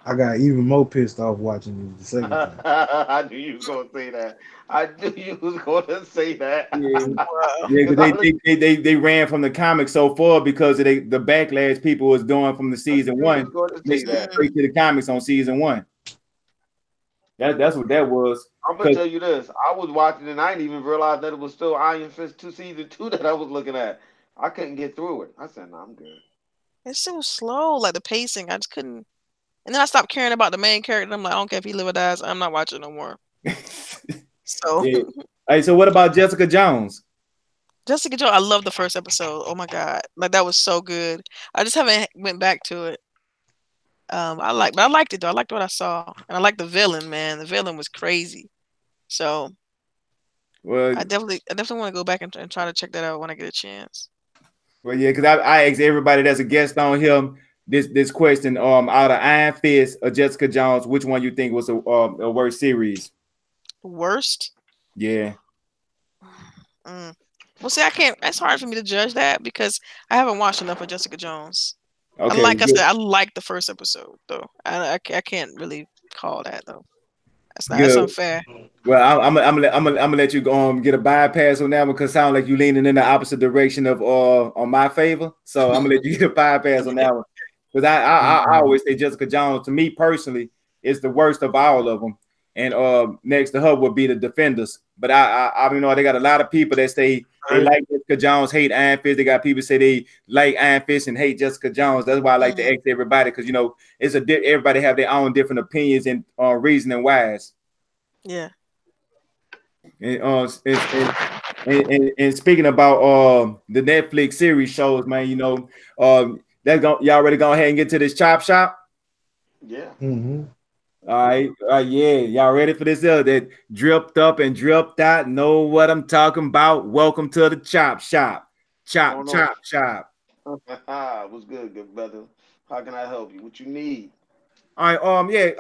I got even more pissed off watching it the second time. I knew you was gonna say that. I knew you was gonna say that. Yeah, Wow. yeah, 'Cause because I looked, they ran from the comics so far because of the backlash people was doing from the I season knew you was one. gonna They say skipped that. straight to the comics on season one. That's what that was. I'm gonna 'Cause tell you this. I was watching and I didn't even realize that it was still Iron Fist 2 season 2 that I was looking at. I couldn't get through it. I said, "No, I'm good." It's so slow, like the pacing. I just couldn't. And then I stopped caring about the main character. I'm like, I don't care if he live or dies. I'm not watching no more. So yeah. Hey, so what about Jessica Jones? Jessica Jones, I love the first episode. Oh my god, like that was so good. I just haven't went back to it. But I liked it though. I liked what I saw, and I liked the villain. Man, the villain was crazy. So Well, I definitely want to go back and try to check that out when I get a chance. well, yeah, because I asked everybody that's a guest on him this question. Out of Iron Fist or Jessica Jones, which one you think was a worst series? Worst? Yeah. Mm. Well, see, I can't. It's hard for me to judge that because I haven't watched enough of Jessica Jones. Okay. I Good. said, I like the first episode though. I can't really call that though. That's Good. unfair. Well, I'm gonna let you go get a bypass on that one because it sounds like you leaning in the opposite direction of on my favor. So I'm gonna let you get a bypass on that one because I always say Jessica Jones to me personally is the worst of all of them, and next to her would be the Defenders. But I you know they got a lot of people that say they like Jessica Jones, hate Iron Fist. They got people say they like Iron Fist and hate Jessica Jones. That's why I like to ask everybody because you know it's everybody have their own different opinions and reasoning wise. Yeah. And, and speaking about the Netflix series shows, man, you know, y'all ready to go ahead and get to this chop shop? Yeah. Mm-hmm. All right, yeah, y'all ready for this? That dripped up and dripped out. Know what I'm talking about? Welcome to the chop shop. Chop, Going on. chop, chop. What's good brother? How can I help you? What you need? All right,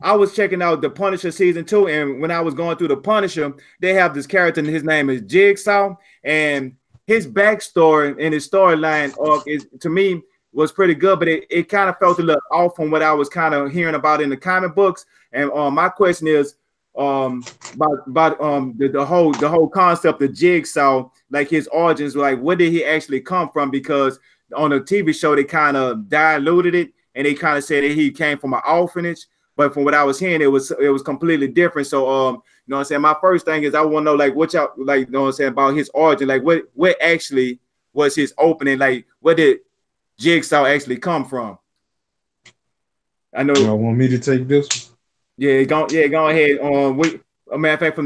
I was checking out the Punisher season 2, and when I was going through the Punisher, they have this character, and his name is Jigsaw, and his backstory and his storyline is to me was pretty good, but it kind of felt a little off from what I was kind of hearing about in the comic books. And my question is about the whole concept of Jigsaw, like his origins, like where did he actually come from? Because on the TV show they kind of diluted it and they kind of said that he came from an orphanage. But from what I was hearing, it was completely different. So you know what I'm saying? My first thing is I want to know like what y'all like, you know what I'm saying, about his origin, like what actually was his opening, like where did Jigsaw actually come from? I know. Y'all want me to take this one? Go ahead. A matter of fact, from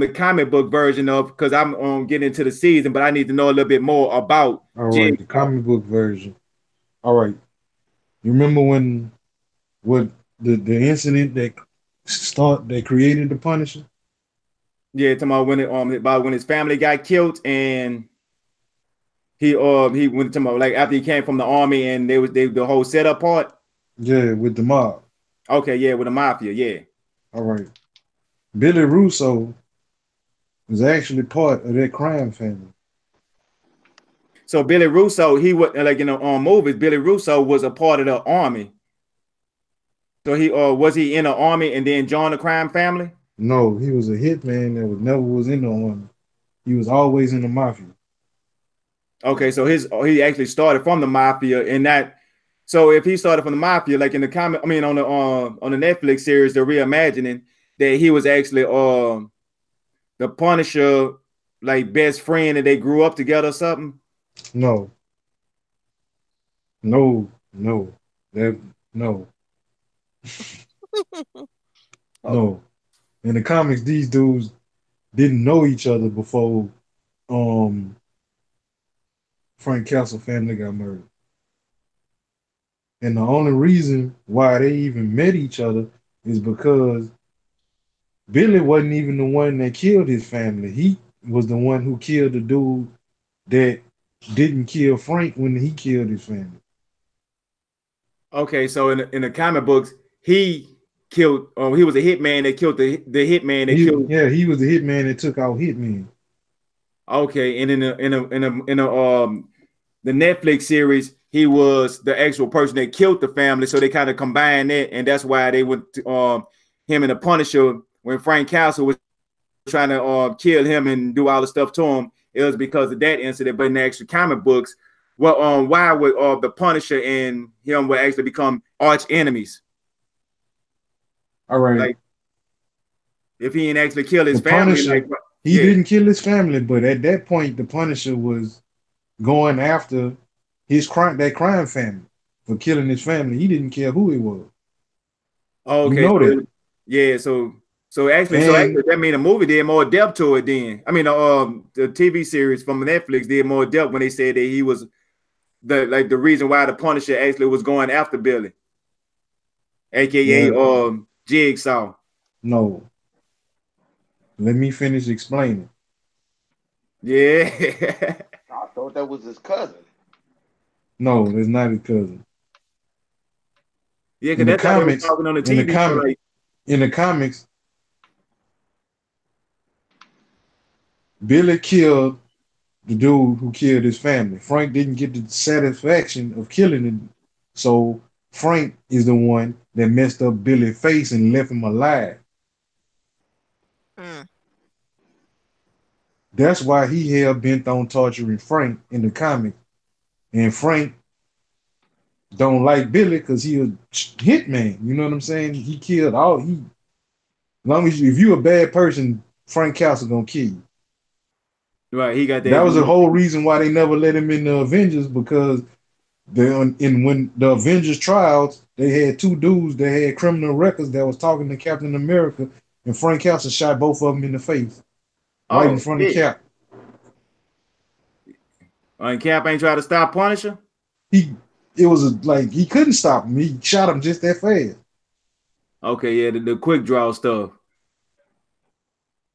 the comic book version of, because I'm getting into the season, but I need to know a little bit more about All right, Jigsaw. the comic book version. All right. You remember when what the incident that created the Punisher? Yeah, talking about when his family got killed and he went to like after he came from the army and they the whole setup part. Yeah, with the mob. Okay, yeah, with the mafia, yeah. All right. Billy Russo was actually part of that crime family. So Billy Russo, he was like in the movies. Billy Russo was a part of the army. So he was he in the army and then joined the crime family? No, he was a hitman that was never was in the army. He was always in the mafia. Okay, so he actually started from the mafia, and that. So if he started from the mafia, like in the comic, I mean on the Netflix series, they're reimagining that he was actually the Punisher, like best friend, and they grew up together or something. No, no, no, that no, Oh, no. In the comics, these dudes didn't know each other before um Frank Castle family got murdered. And the only reason why they even met each other is because Billy wasn't even the one that killed his family. He was the one who killed the dude that didn't kill Frank when he killed his family. okay, so in the comic books, he killed. He was a hitman that killed the hitman that killed. He was the hitman that took out Hitman. Okay, and in the Netflix series, he was the actual person that killed the family. So they kind of combined it, and that's why they went to, him and the Punisher when Frank Castle was trying to kill him and do all the stuff to him. It was because of that incident. But in the actual comic books, well, why would the Punisher and him would actually become arch enemies? All right. Like if he didn't actually kill his The family, Punisher, like he yeah. didn't kill his family, but at that point, the Punisher was going after that crime family for killing his family. He didn't care who it was. Oh, You okay, know that. yeah, so actually, And that mean the movie did more depth to it. Then I mean, the TV series from Netflix did more depth when they said that he was the reason why the Punisher actually was going after Billy, aka well, Jigsaw. no. Let me finish explaining. Yeah, I thought that was his cousin. No, that's not his cousin. yeah, because In the that's how they were comics, talking on the in the TV show. comic, Like, in the comics, Billy killed the dude who killed his family. Frank didn't get the satisfaction of killing him, so Frank is the one that messed up Billy's face and left him alive. Mm. That's why he hell bent on torturing Frank in the comic, and Frank don't like Billy because he a hitman. You know what I'm saying? He killed all he. As long as if you a bad person, Frank Castle gonna kill you. right, he got That that. was the whole reason why they never let him in the Avengers because when the Avengers trials, they had two dudes that had criminal records that was talking to Captain America, and Frank Castle shot both of them in the face right in Oh front of shit! Cap. And Cap ain't try to stop Punisher. He it was like he couldn't stop him. He shot him just that fast. Okay, yeah, the quick draw stuff.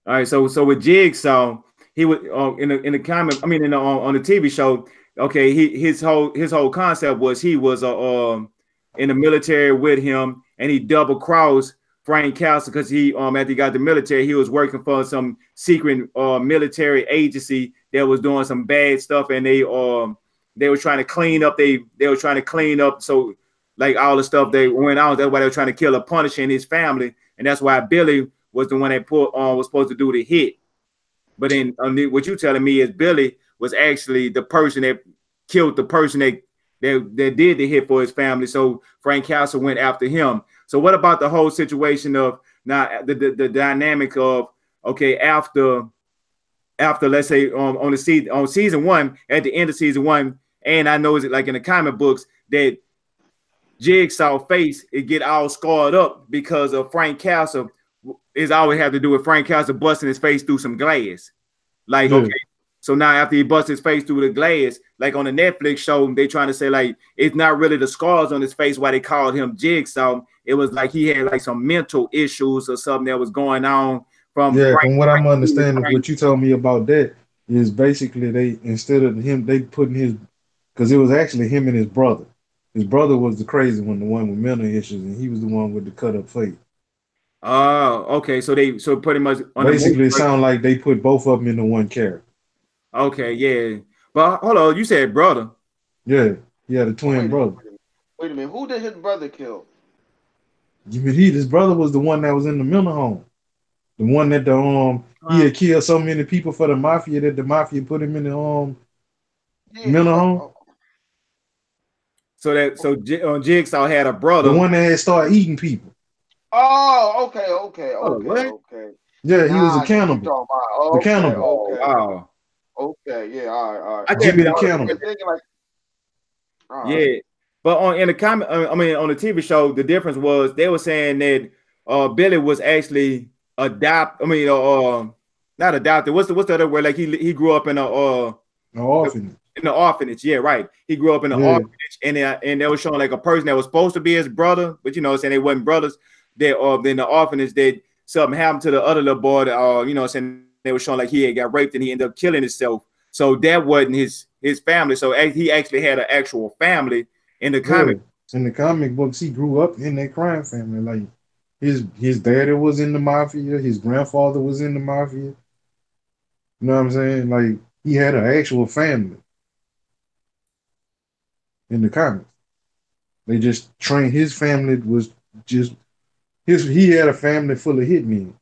All right, so with Jigsaw, he was in the comic. I mean, on the TV show. Okay, his whole concept was he was in the military with him, and he double crossed Frank Castle because he after he got the military, he was working for some secret military agency that was doing some bad stuff, and they were trying to clean up. They were trying to clean up so like all the stuff they went on. That's why they were trying to kill a Punisher and his family, and that's why Billy was the one that was supposed to do the hit. But then what you telling me is Billy was actually the person that killed the person that did the hit for his family. So Frank Castle went after him. So what about the whole situation of now the dynamic of okay after let's say on season one at the end of season one, and I know it's like in the comic books that Jigsaw face it get all scarred up because of Frank Castle is always have to do with Frank Castle busting his face through some glass. Like, Yeah. okay, so now after he busts his face through the glass, like on the Netflix show, they trying to say like it's not really the scars on his face why they called him Jigsaw. It was like he had like some mental issues or something that was going on from Yeah, Frank. from what I'm understanding, Frank what you told me about that is basically they instead of him, they putting his because it was actually him and his brother. His brother was the crazy one, the one with mental issues, and he was the one with the cut up face. Okay. So pretty much on the movie. Basically, it sounds like they put both of them into one character. Okay, yeah. But hold on, you said brother. Yeah, the Oh, twin brother. Wait a minute. Who did his brother kill? His brother was the one that was in the mental home. The one that he Wow. had killed so many people for the mafia that the mafia put him in the Yeah. mental home. Jigsaw had a The brother. one that had started eating people. Oh, okay, Oh, what? okay. Yeah, he was Now a I know what you're cannibal. talking about. The Okay, cannibal. Oh, okay, wow. okay. Yeah, all right. I can't Jimmy be the I was cannibal. thinking like, all right. Yeah, but in the comment, I mean, on the TV show, the difference was they were saying that Billy was actually adopt. I mean, not adopted. What's the other word? Like he grew up in a No orphanage. in the orphanage. Yeah, right. He grew up in the Yeah. orphanage, and they were showing like a person that was supposed to be his brother, but saying they wasn't brothers. That then the orphanage that something happened to the other little boy. That, saying they were showing like he had got raped and he ended up killing himself. So that wasn't his family. So he actually had an actual family in the Yeah. comic. In the comic books, he grew up in that crime family. Like his daddy was in the mafia, his grandfather was in the mafia. You know what I'm saying? Like he had an actual family in the comics. They just trained his family was just he had a family full of hitmen.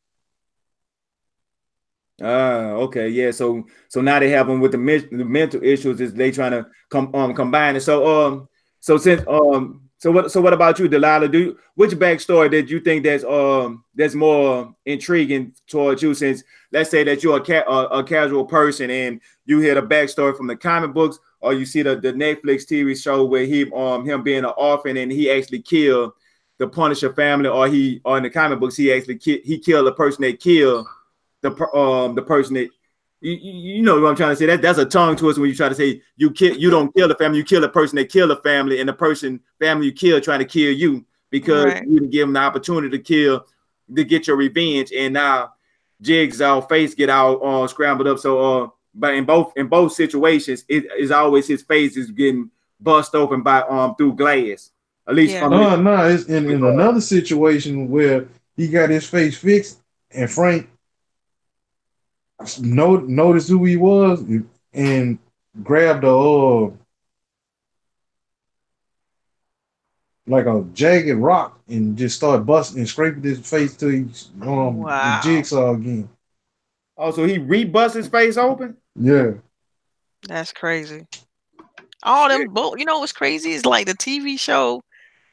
Okay, yeah. So now they have them with the mental issues. Is they trying to combine it? So what about you, Delilah? Which backstory did you think that's more intriguing towards you? Since let's say that you're a casual person and you hear the backstory from the comic books, or you see the Netflix TV show where him being an orphan and he actually killed the Punisher family, or in the comic books he actually he killed the person that killed the person that you know what I'm trying to say. That's a tongue twister when you try to say you don't kill the family, you kill the person that killed the family, and the person family you kill trying to kill you because Right. you didn't give them the opportunity to get your revenge, and now Jigsaw face get all scrambled up. So but in both situations, it is always his face is getting bust open by through glass. At least Yeah. from this. No, it's in another situation where he got his face fixed and Frank noticed who he was and grabbed like a jagged rock and just started busting and scraping his face till he the Wow. jigsaw again. Oh, so he rebust his face open. Yeah. That's crazy. All them both. You know what's crazy is like the TV show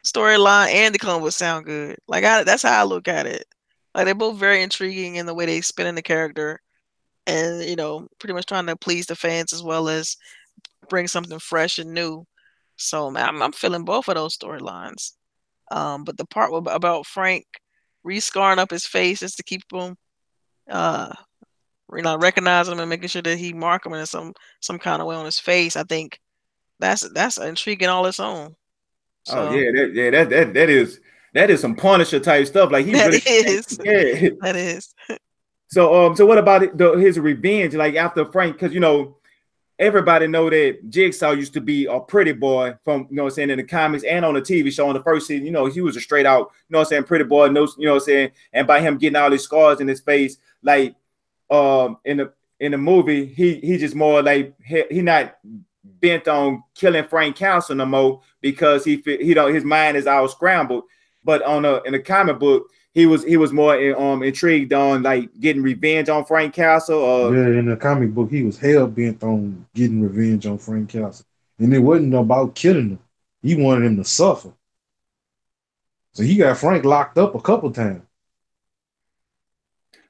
storyline and the comic book sound good. Like that's how I look at it. Like they're both very intriguing in the way they spin in the character, and pretty much trying to please the fans as well as bring something fresh and new. So man, I'm feeling both of those storylines. But the part about Frank rescarring up his face just to keep him, uh, recognizing him and making sure that he mark him in some kind of way on his face, I think that's intriguing all its own. Oh So yeah, that is some Punisher type stuff. Like he that really, is yeah. that is. So what about his revenge? Like after Frank, because everybody know that Jigsaw used to be a pretty boy from what I'm saying in the comics and on the TV show on the first season. He was a straight out what I'm saying pretty boy. No, what I'm saying, and by him getting all these scars in his face, like in the movie, he just more like he not bent on killing Frank Castle no more because he don't his mind is all scrambled. But in the comic book, he was more intrigued on like getting revenge on Frank Castle. Yeah, in the comic book, he was hell bent on getting revenge on Frank Castle. And it wasn't about killing him. He wanted him to suffer. So he got Frank locked up a couple times.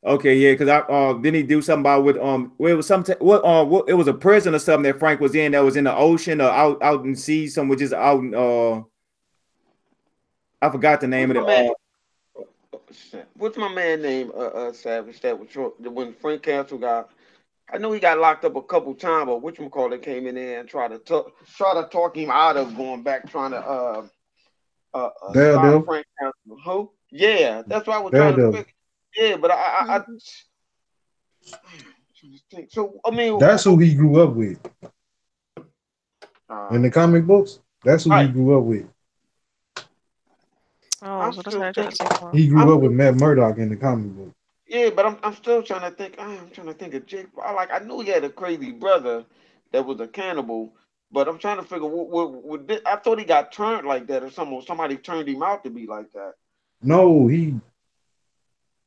Okay, yeah, because didn't he do something about with where it was something what it was a prison or something that Frank was in that was in the ocean or out in sea, somewhere just out in I forgot the name What's of my it. man? What's my man name? Savage. That was when Frank Castle got. I know he got locked up a couple times, but whatchamacallit came in there and try to talk him out of going back, trying to stop Daredevil. Frank Castle. Who? Yeah, that's what I was trying to Daredevil. figure. Yeah, but I think so. I mean, That's who he grew up with. In the comic books, that's who he right. grew up with. Oh I Chronicles. What else I tried to say for? He grew up with Matt Murdock in the comic book. Yeah, but I'm still trying to think. I'm trying to think of Jake. I knew he had a crazy brother that was a cannibal, but I'm trying to figure I thought he got turned like that, or somebody turned him out to be like that. No,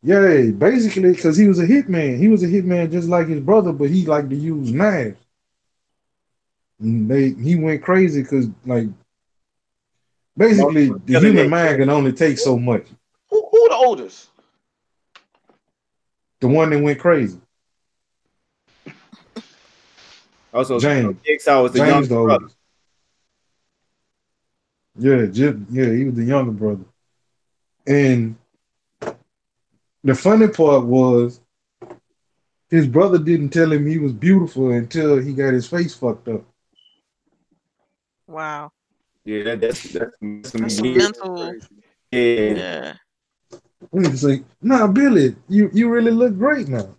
basically because he was a hitman. He was a hitman just like his brother, but he liked to use knives. And he went crazy because like basically the human mind can only take so much. Who the oldest? The one that went crazy. Also, James. Jigsaw was the James youngest brother. Yeah, he was the younger brother. And the funny part was his brother didn't tell him he was beautiful until he got his face fucked up. Wow. Yeah, that's some mental. Yeah. He's like, nah, Billy, you really look great now.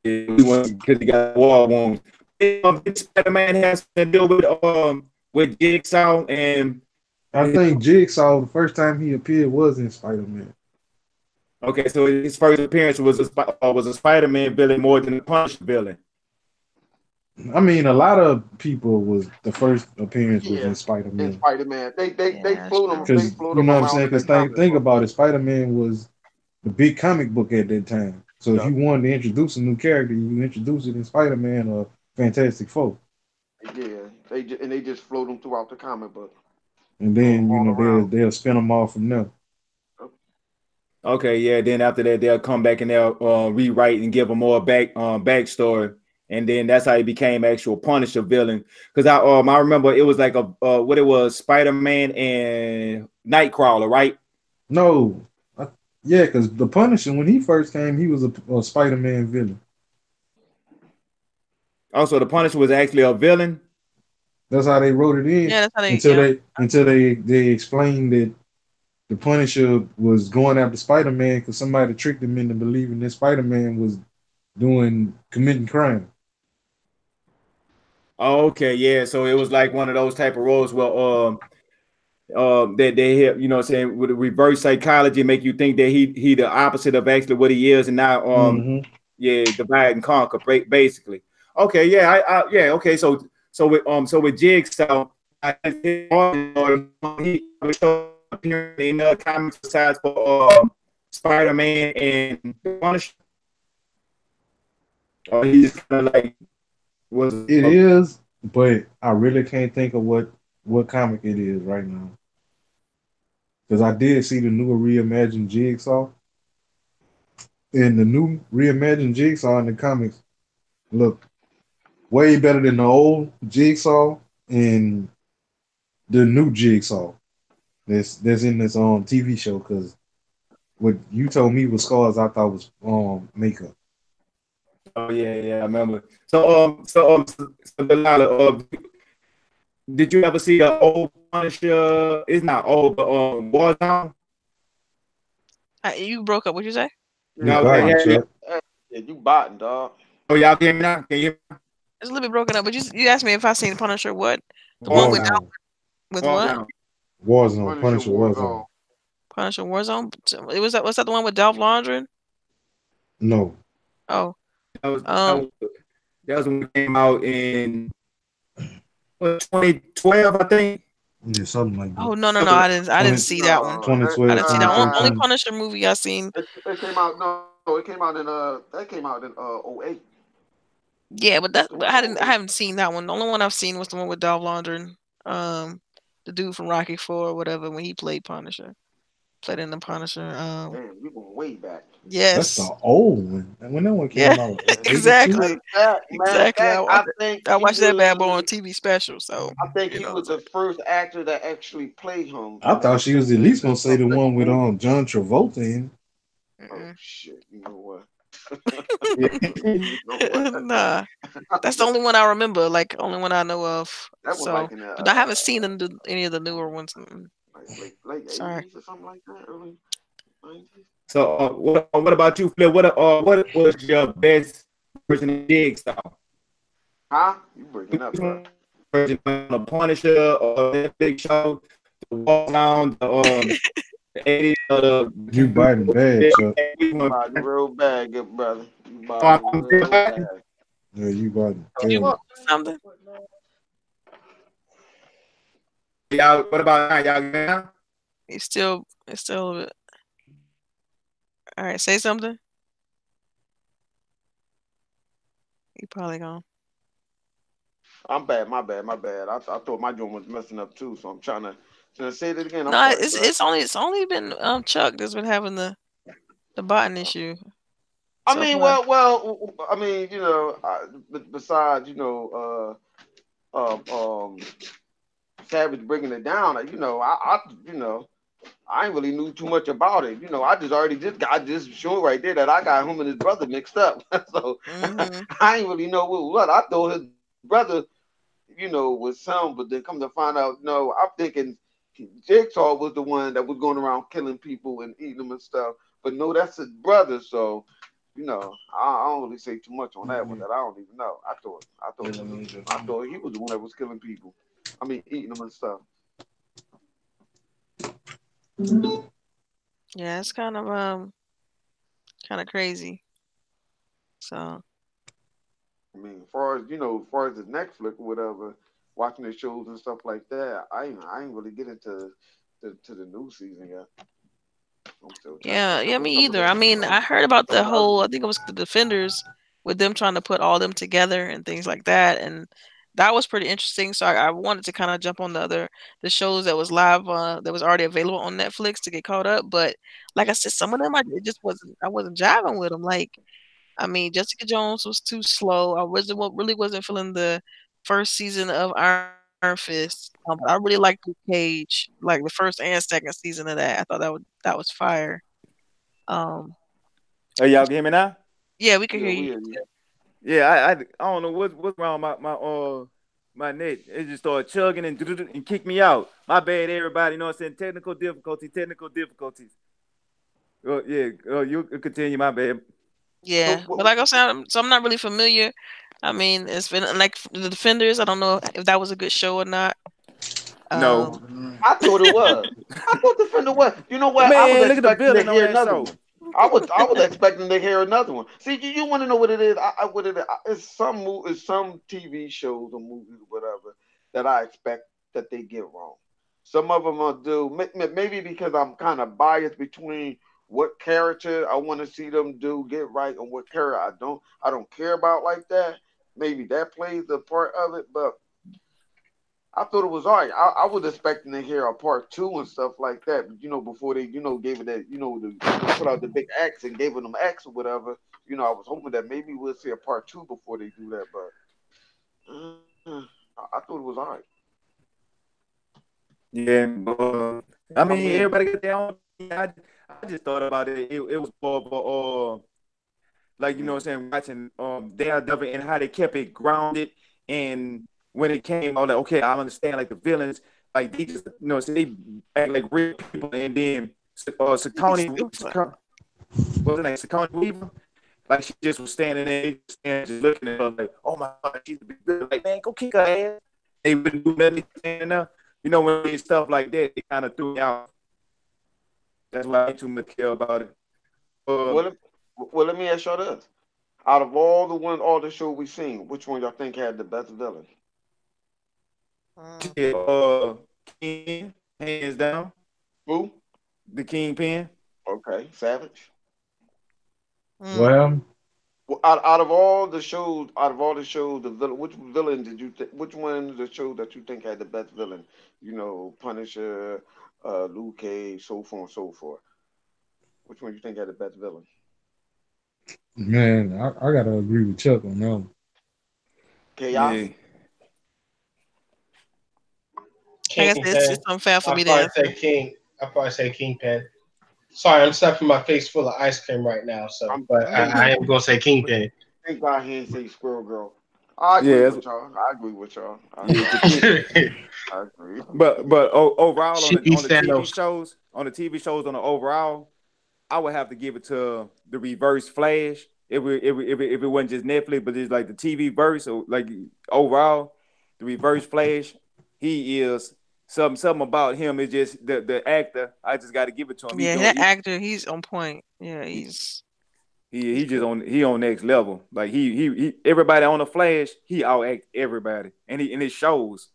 Yeah, because he got wall wounds. Spider-Man has to deal with Jigsaw, and I think Jigsaw, the first time he appeared was in Spider-Man. Okay, so his first appearance was a Spider-Man villain more than a Punisher villain. I mean, a lot of people was the first appearance was in Spider-Man. In Spider-Man, they flew them. Because you know what I'm saying? Because think about it, Spider-Man was the big comic book at that time. So if you wanted to introduce a new character, you introduce it in Spider-Man or Fantastic Four. Yeah, they just float them throughout the comic book. And then they'll spin them off from there. Okay, yeah. Then after that, they'll come back and they'll rewrite and give them more backstory, and then that's how he became actual Punisher villain. Because I remember it was like what it was, Spider-Man and Nightcrawler, right? No, yeah, because the Punisher when he first came, he was a Spider-Man villain. Also, the Punisher was actually a villain. That's how they wrote it in. Yeah, that's how until they explained that the Punisher was going after Spider-Man because somebody tricked him into believing that Spider-Man was committing crime. Okay, yeah. So it was like one of those type of roles where that they have, you know what I'm saying, with a reverse psychology, make you think that he the opposite of actually what he is, and now divide and conquer basically. Okay, yeah, yeah, okay. So with Jigsaw, he appearing in the comics besides for Spider-Man and Punisher. Or he just kind of like was it is, but I really can't think of what comic it is right now. Because I did see the new reimagined Jigsaw. And the new reimagined Jigsaw in the comics look way better than the old Jigsaw and the new Jigsaw that's in this TV show. Because what you told me was scars, I thought was makeup. Oh yeah, I remember. So Delilah, did you ever see an old Punisher? It's not old, but Warzone. You broke up. What'd you say? Yeah, you botting, dog. Oh, y'all hear me now? Can you hear me? It's a little bit broken up, but you asked me if I seen Punisher. What? The one with what? Warzone. Punisher Warzone. Punisher Warzone. Was that the one with Dolph Lundgren? No. Oh. That was when it came out in 2012, I think. Yeah, something like that. Oh no! I didn't see that one. 2012. I didn't see that one. Only Punisher movie I seen. It came out. No, it came out in 08. Yeah, but I haven't seen that one. The only one I've seen was the one with Dolph Lundgren, the dude from Rocky IV or whatever, when he played Punisher. Played in the Punisher. Damn, we going way back. Yes. That's the old one. When that one came out. Exactly. Exactly. I watched that bad boy on TV TV special. So I think he was the first actor that actually played him. I thought she was at least gonna say the one with John Travolta in. Oh shit! You know what? Nah, that's the only one I remember. Like only one I know of. That was like but I haven't seen any of the newer ones. Like Sorry. 80s or something like that, early 90s. So what about you, Flip? What was your best version of Jigsaw? Huh? You breaking up, bro? Version of Punisher or Netflix show? walk down the 80 You biting bad, Chuck. You biting real bad, good brother. You I'm biting real bad. Yeah, you biting You bad. What? something? y'all. What about now? Y'all now? It's still all right. Say something. You probably gone. I'm bad, my bad. I thought my joint was messing up too, so I'm trying to. Should I say it again? I'm No, sorry, it's bro. it's only been Chuck that's been having the bottom issue I so mean, far. I mean, besides, Savage bringing it down, I ain't really knew too much about it. I just already I just showed right there that I got him and his brother mixed up. So Hmm. I ain't really know what. I thought his brother, was some, but then come to find out, no, I'm thinking Jigsaw was the one that was going around killing people and eating them and stuff. But no, that's his brother. So I don't really say too much on that one. That I don't even know. I thought he was the one that was killing people. I mean, eating them and stuff. Yeah, it's kind of crazy. So I mean, as far as the Netflix or whatever, watching the shows and stuff like that, I ain't really get into to the new season yet. I'm still trying. yeah, yeah, me Some of either. the I mean, I heard about some the of the other whole. I ones. think it was the Defenders with them trying to put all them together and things like that, and that was pretty interesting. So I wanted to kind of jump on the shows that was live that was already available on Netflix to get caught up. But like I said, some of them it just wasn't. I wasn't jiving with them. Like I mean, Jessica Jones was too slow. I really wasn't feeling the first season of Iron Fist. But I really liked Luke Cage, like the first and second season of that. I thought that was fire. Um, Hey, y'all can hear me now? yeah, we could Yeah, hear you. we are. Yeah, I don't know what's wrong with my net. It just started chugging and kicked me out. My bad, everybody. You know what I'm saying? Technical difficulties. Yeah, you continue. My bad. Yeah, So but like I said, so I'm not really familiar. I mean, it's been like the Defenders. I don't know if that was a good show or not. No, I thought it was. I thought Defender was. You know what? I was man, look at the expecting to villain on hear that another show. one. I was expecting to hear another one. See, you want to know what it is? What it is? It's some TV shows or movies or whatever that I expect that they get wrong. Some of them will do. Maybe because I'm kind of biased between what character I want to see them do get right and what character I don't care about like that. Maybe that plays a part of it, but I thought it was all right. I was expecting to hear a part two and stuff like that. But before they, gave it that, put out the big X and gave it them X or whatever. I was hoping that maybe we'll see a part two before they do that. But I thought it was all right. Yeah, I I mean, mean, everybody got their own. I just thought about it. It was more of like you know what I'm saying, watching Daredevil and how they kept it grounded. And when it came, I was like, okay, I understand like the villains, like they just so they act like real people. And then what's her name, Sakoni Weaver, like she just was standing there, just looking at her like, oh my god, she's a big villain. Like man, go kick her ass. They wouldn't do nothing standing there. When they stuff like that, it kind of threw me out. That's why I ain't too much care about it. Uh, well, let me ask y'all this: out of all the show we seen, which one y'all think had the best villain? Mm, yeah, King, hands down, Who? the Kingpin. Okay, Savage. mm. Well, Well, out of all the shows, the villain, which villain did you think? Which one of the shows that you think had the best villain? Punisher, Luke Cage, so forth and so forth. Which one you think had the best villain? man, I gotta agree with Chuck on that one. Chaos. Yeah, I guess it's Kingpin. unfair for I'll me to probably answer. say King. I'll probably say Kingpin. Sorry, I'm stuffing my face full of ice cream right now. So, I'm but thank I am gonna say Kingpin. thank God he ain't say Squirrel Girl. I agree yeah, with y'all. I agree with y'all. I, yeah. I The King. I agree. But overall she on beats the TV Thanos. shows, on the overall, I would have to give it to the Reverse Flash. If it wasn't just Netflix, but it's like the TV verse, or like overall, the Reverse Flash, he is something about him is just the actor. I just got to give it to him. Yeah, that actor, he's on point. Yeah, he's he just on next level. Like he everybody on the Flash, he out act everybody, and it shows.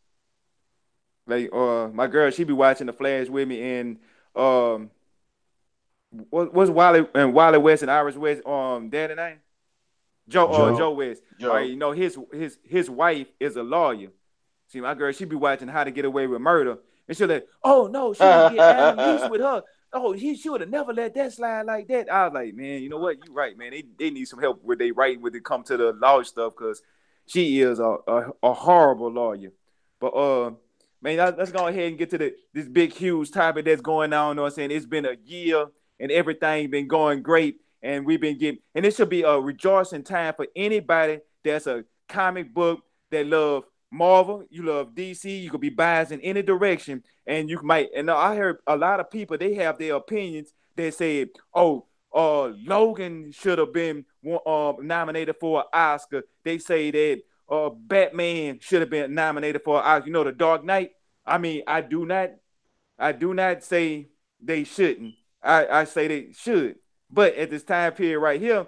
Like my girl, she be watching the Flash with me, and um what's Wally West and Iris West daddy name? Joe. Joe West. All right, Joe. you know his wife is a lawyer. See, my girl, she be watching How to Get Away with Murder, and she'll like, oh no, she didn't get amnesia with her. Oh, she would have never let that slide like that. I was like, man, you know what? You right, man. They need some help with they writing when it come to the law stuff, because she is a horrible lawyer. But man, let's go ahead and get to this big huge topic that's going on. You know what I'm saying? It's been a year and everything been going great, and we've been getting, and it should be a rejoicing time for anybody that's a comic book that love Marvel, you love DC, you could be biased in any direction, and you might. And I heard a lot of people, they have their opinions. They say, "Oh, Logan should have been nominated for an Oscar." They say that Batman should have been nominated for an Oscar. You know, The Dark Knight. I mean, I do not say they shouldn't. I say they should. But at this time period right here,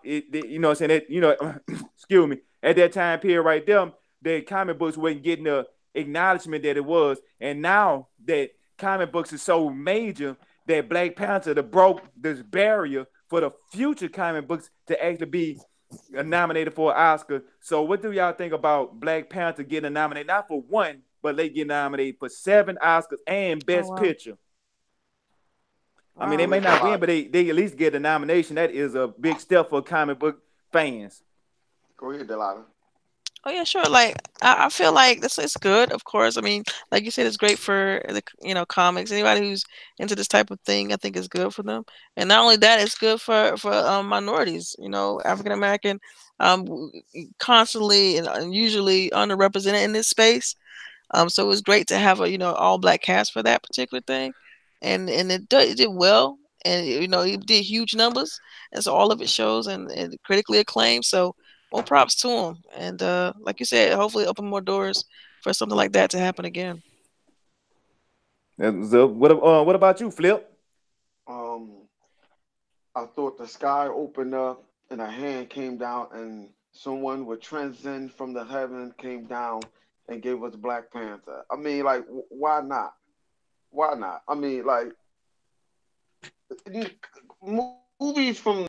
you know what I'm saying, that, excuse me, at that time period right there, the comic books wasn't getting the acknowledgement that it was. And now that comic books is so major, that Black Panther broke this barrier for the future comic books to actually be nominated for an Oscar. So what do y'all think about Black Panther getting nominated, not for one, but they get nominated for 7 Oscars and oh Best wow. Picture? I mean, they Wow. may not win, but they at least get a nomination. That is a big step for comic book fans. Go ahead, Delilah. Oh yeah, sure. Like I feel like this is good, of course. I mean, like you said, it's great for the comics. Anybody who's into this type of thing, I think is good for them. And not only that, it's good for minorities. African American, constantly and usually underrepresented in this space. So it was great to have a all black cast for that particular thing, and it did well, and it did huge numbers, and so all of it shows and critically acclaimed. So more props to him, and like you said, hopefully open more doors for something like that to happen again. So what about you, Flip? Um, I thought the sky opened up and a hand came down and someone would transcend from the heaven came down and gave us Black Panther. I mean, like, why not? Why not? I mean, like, movies from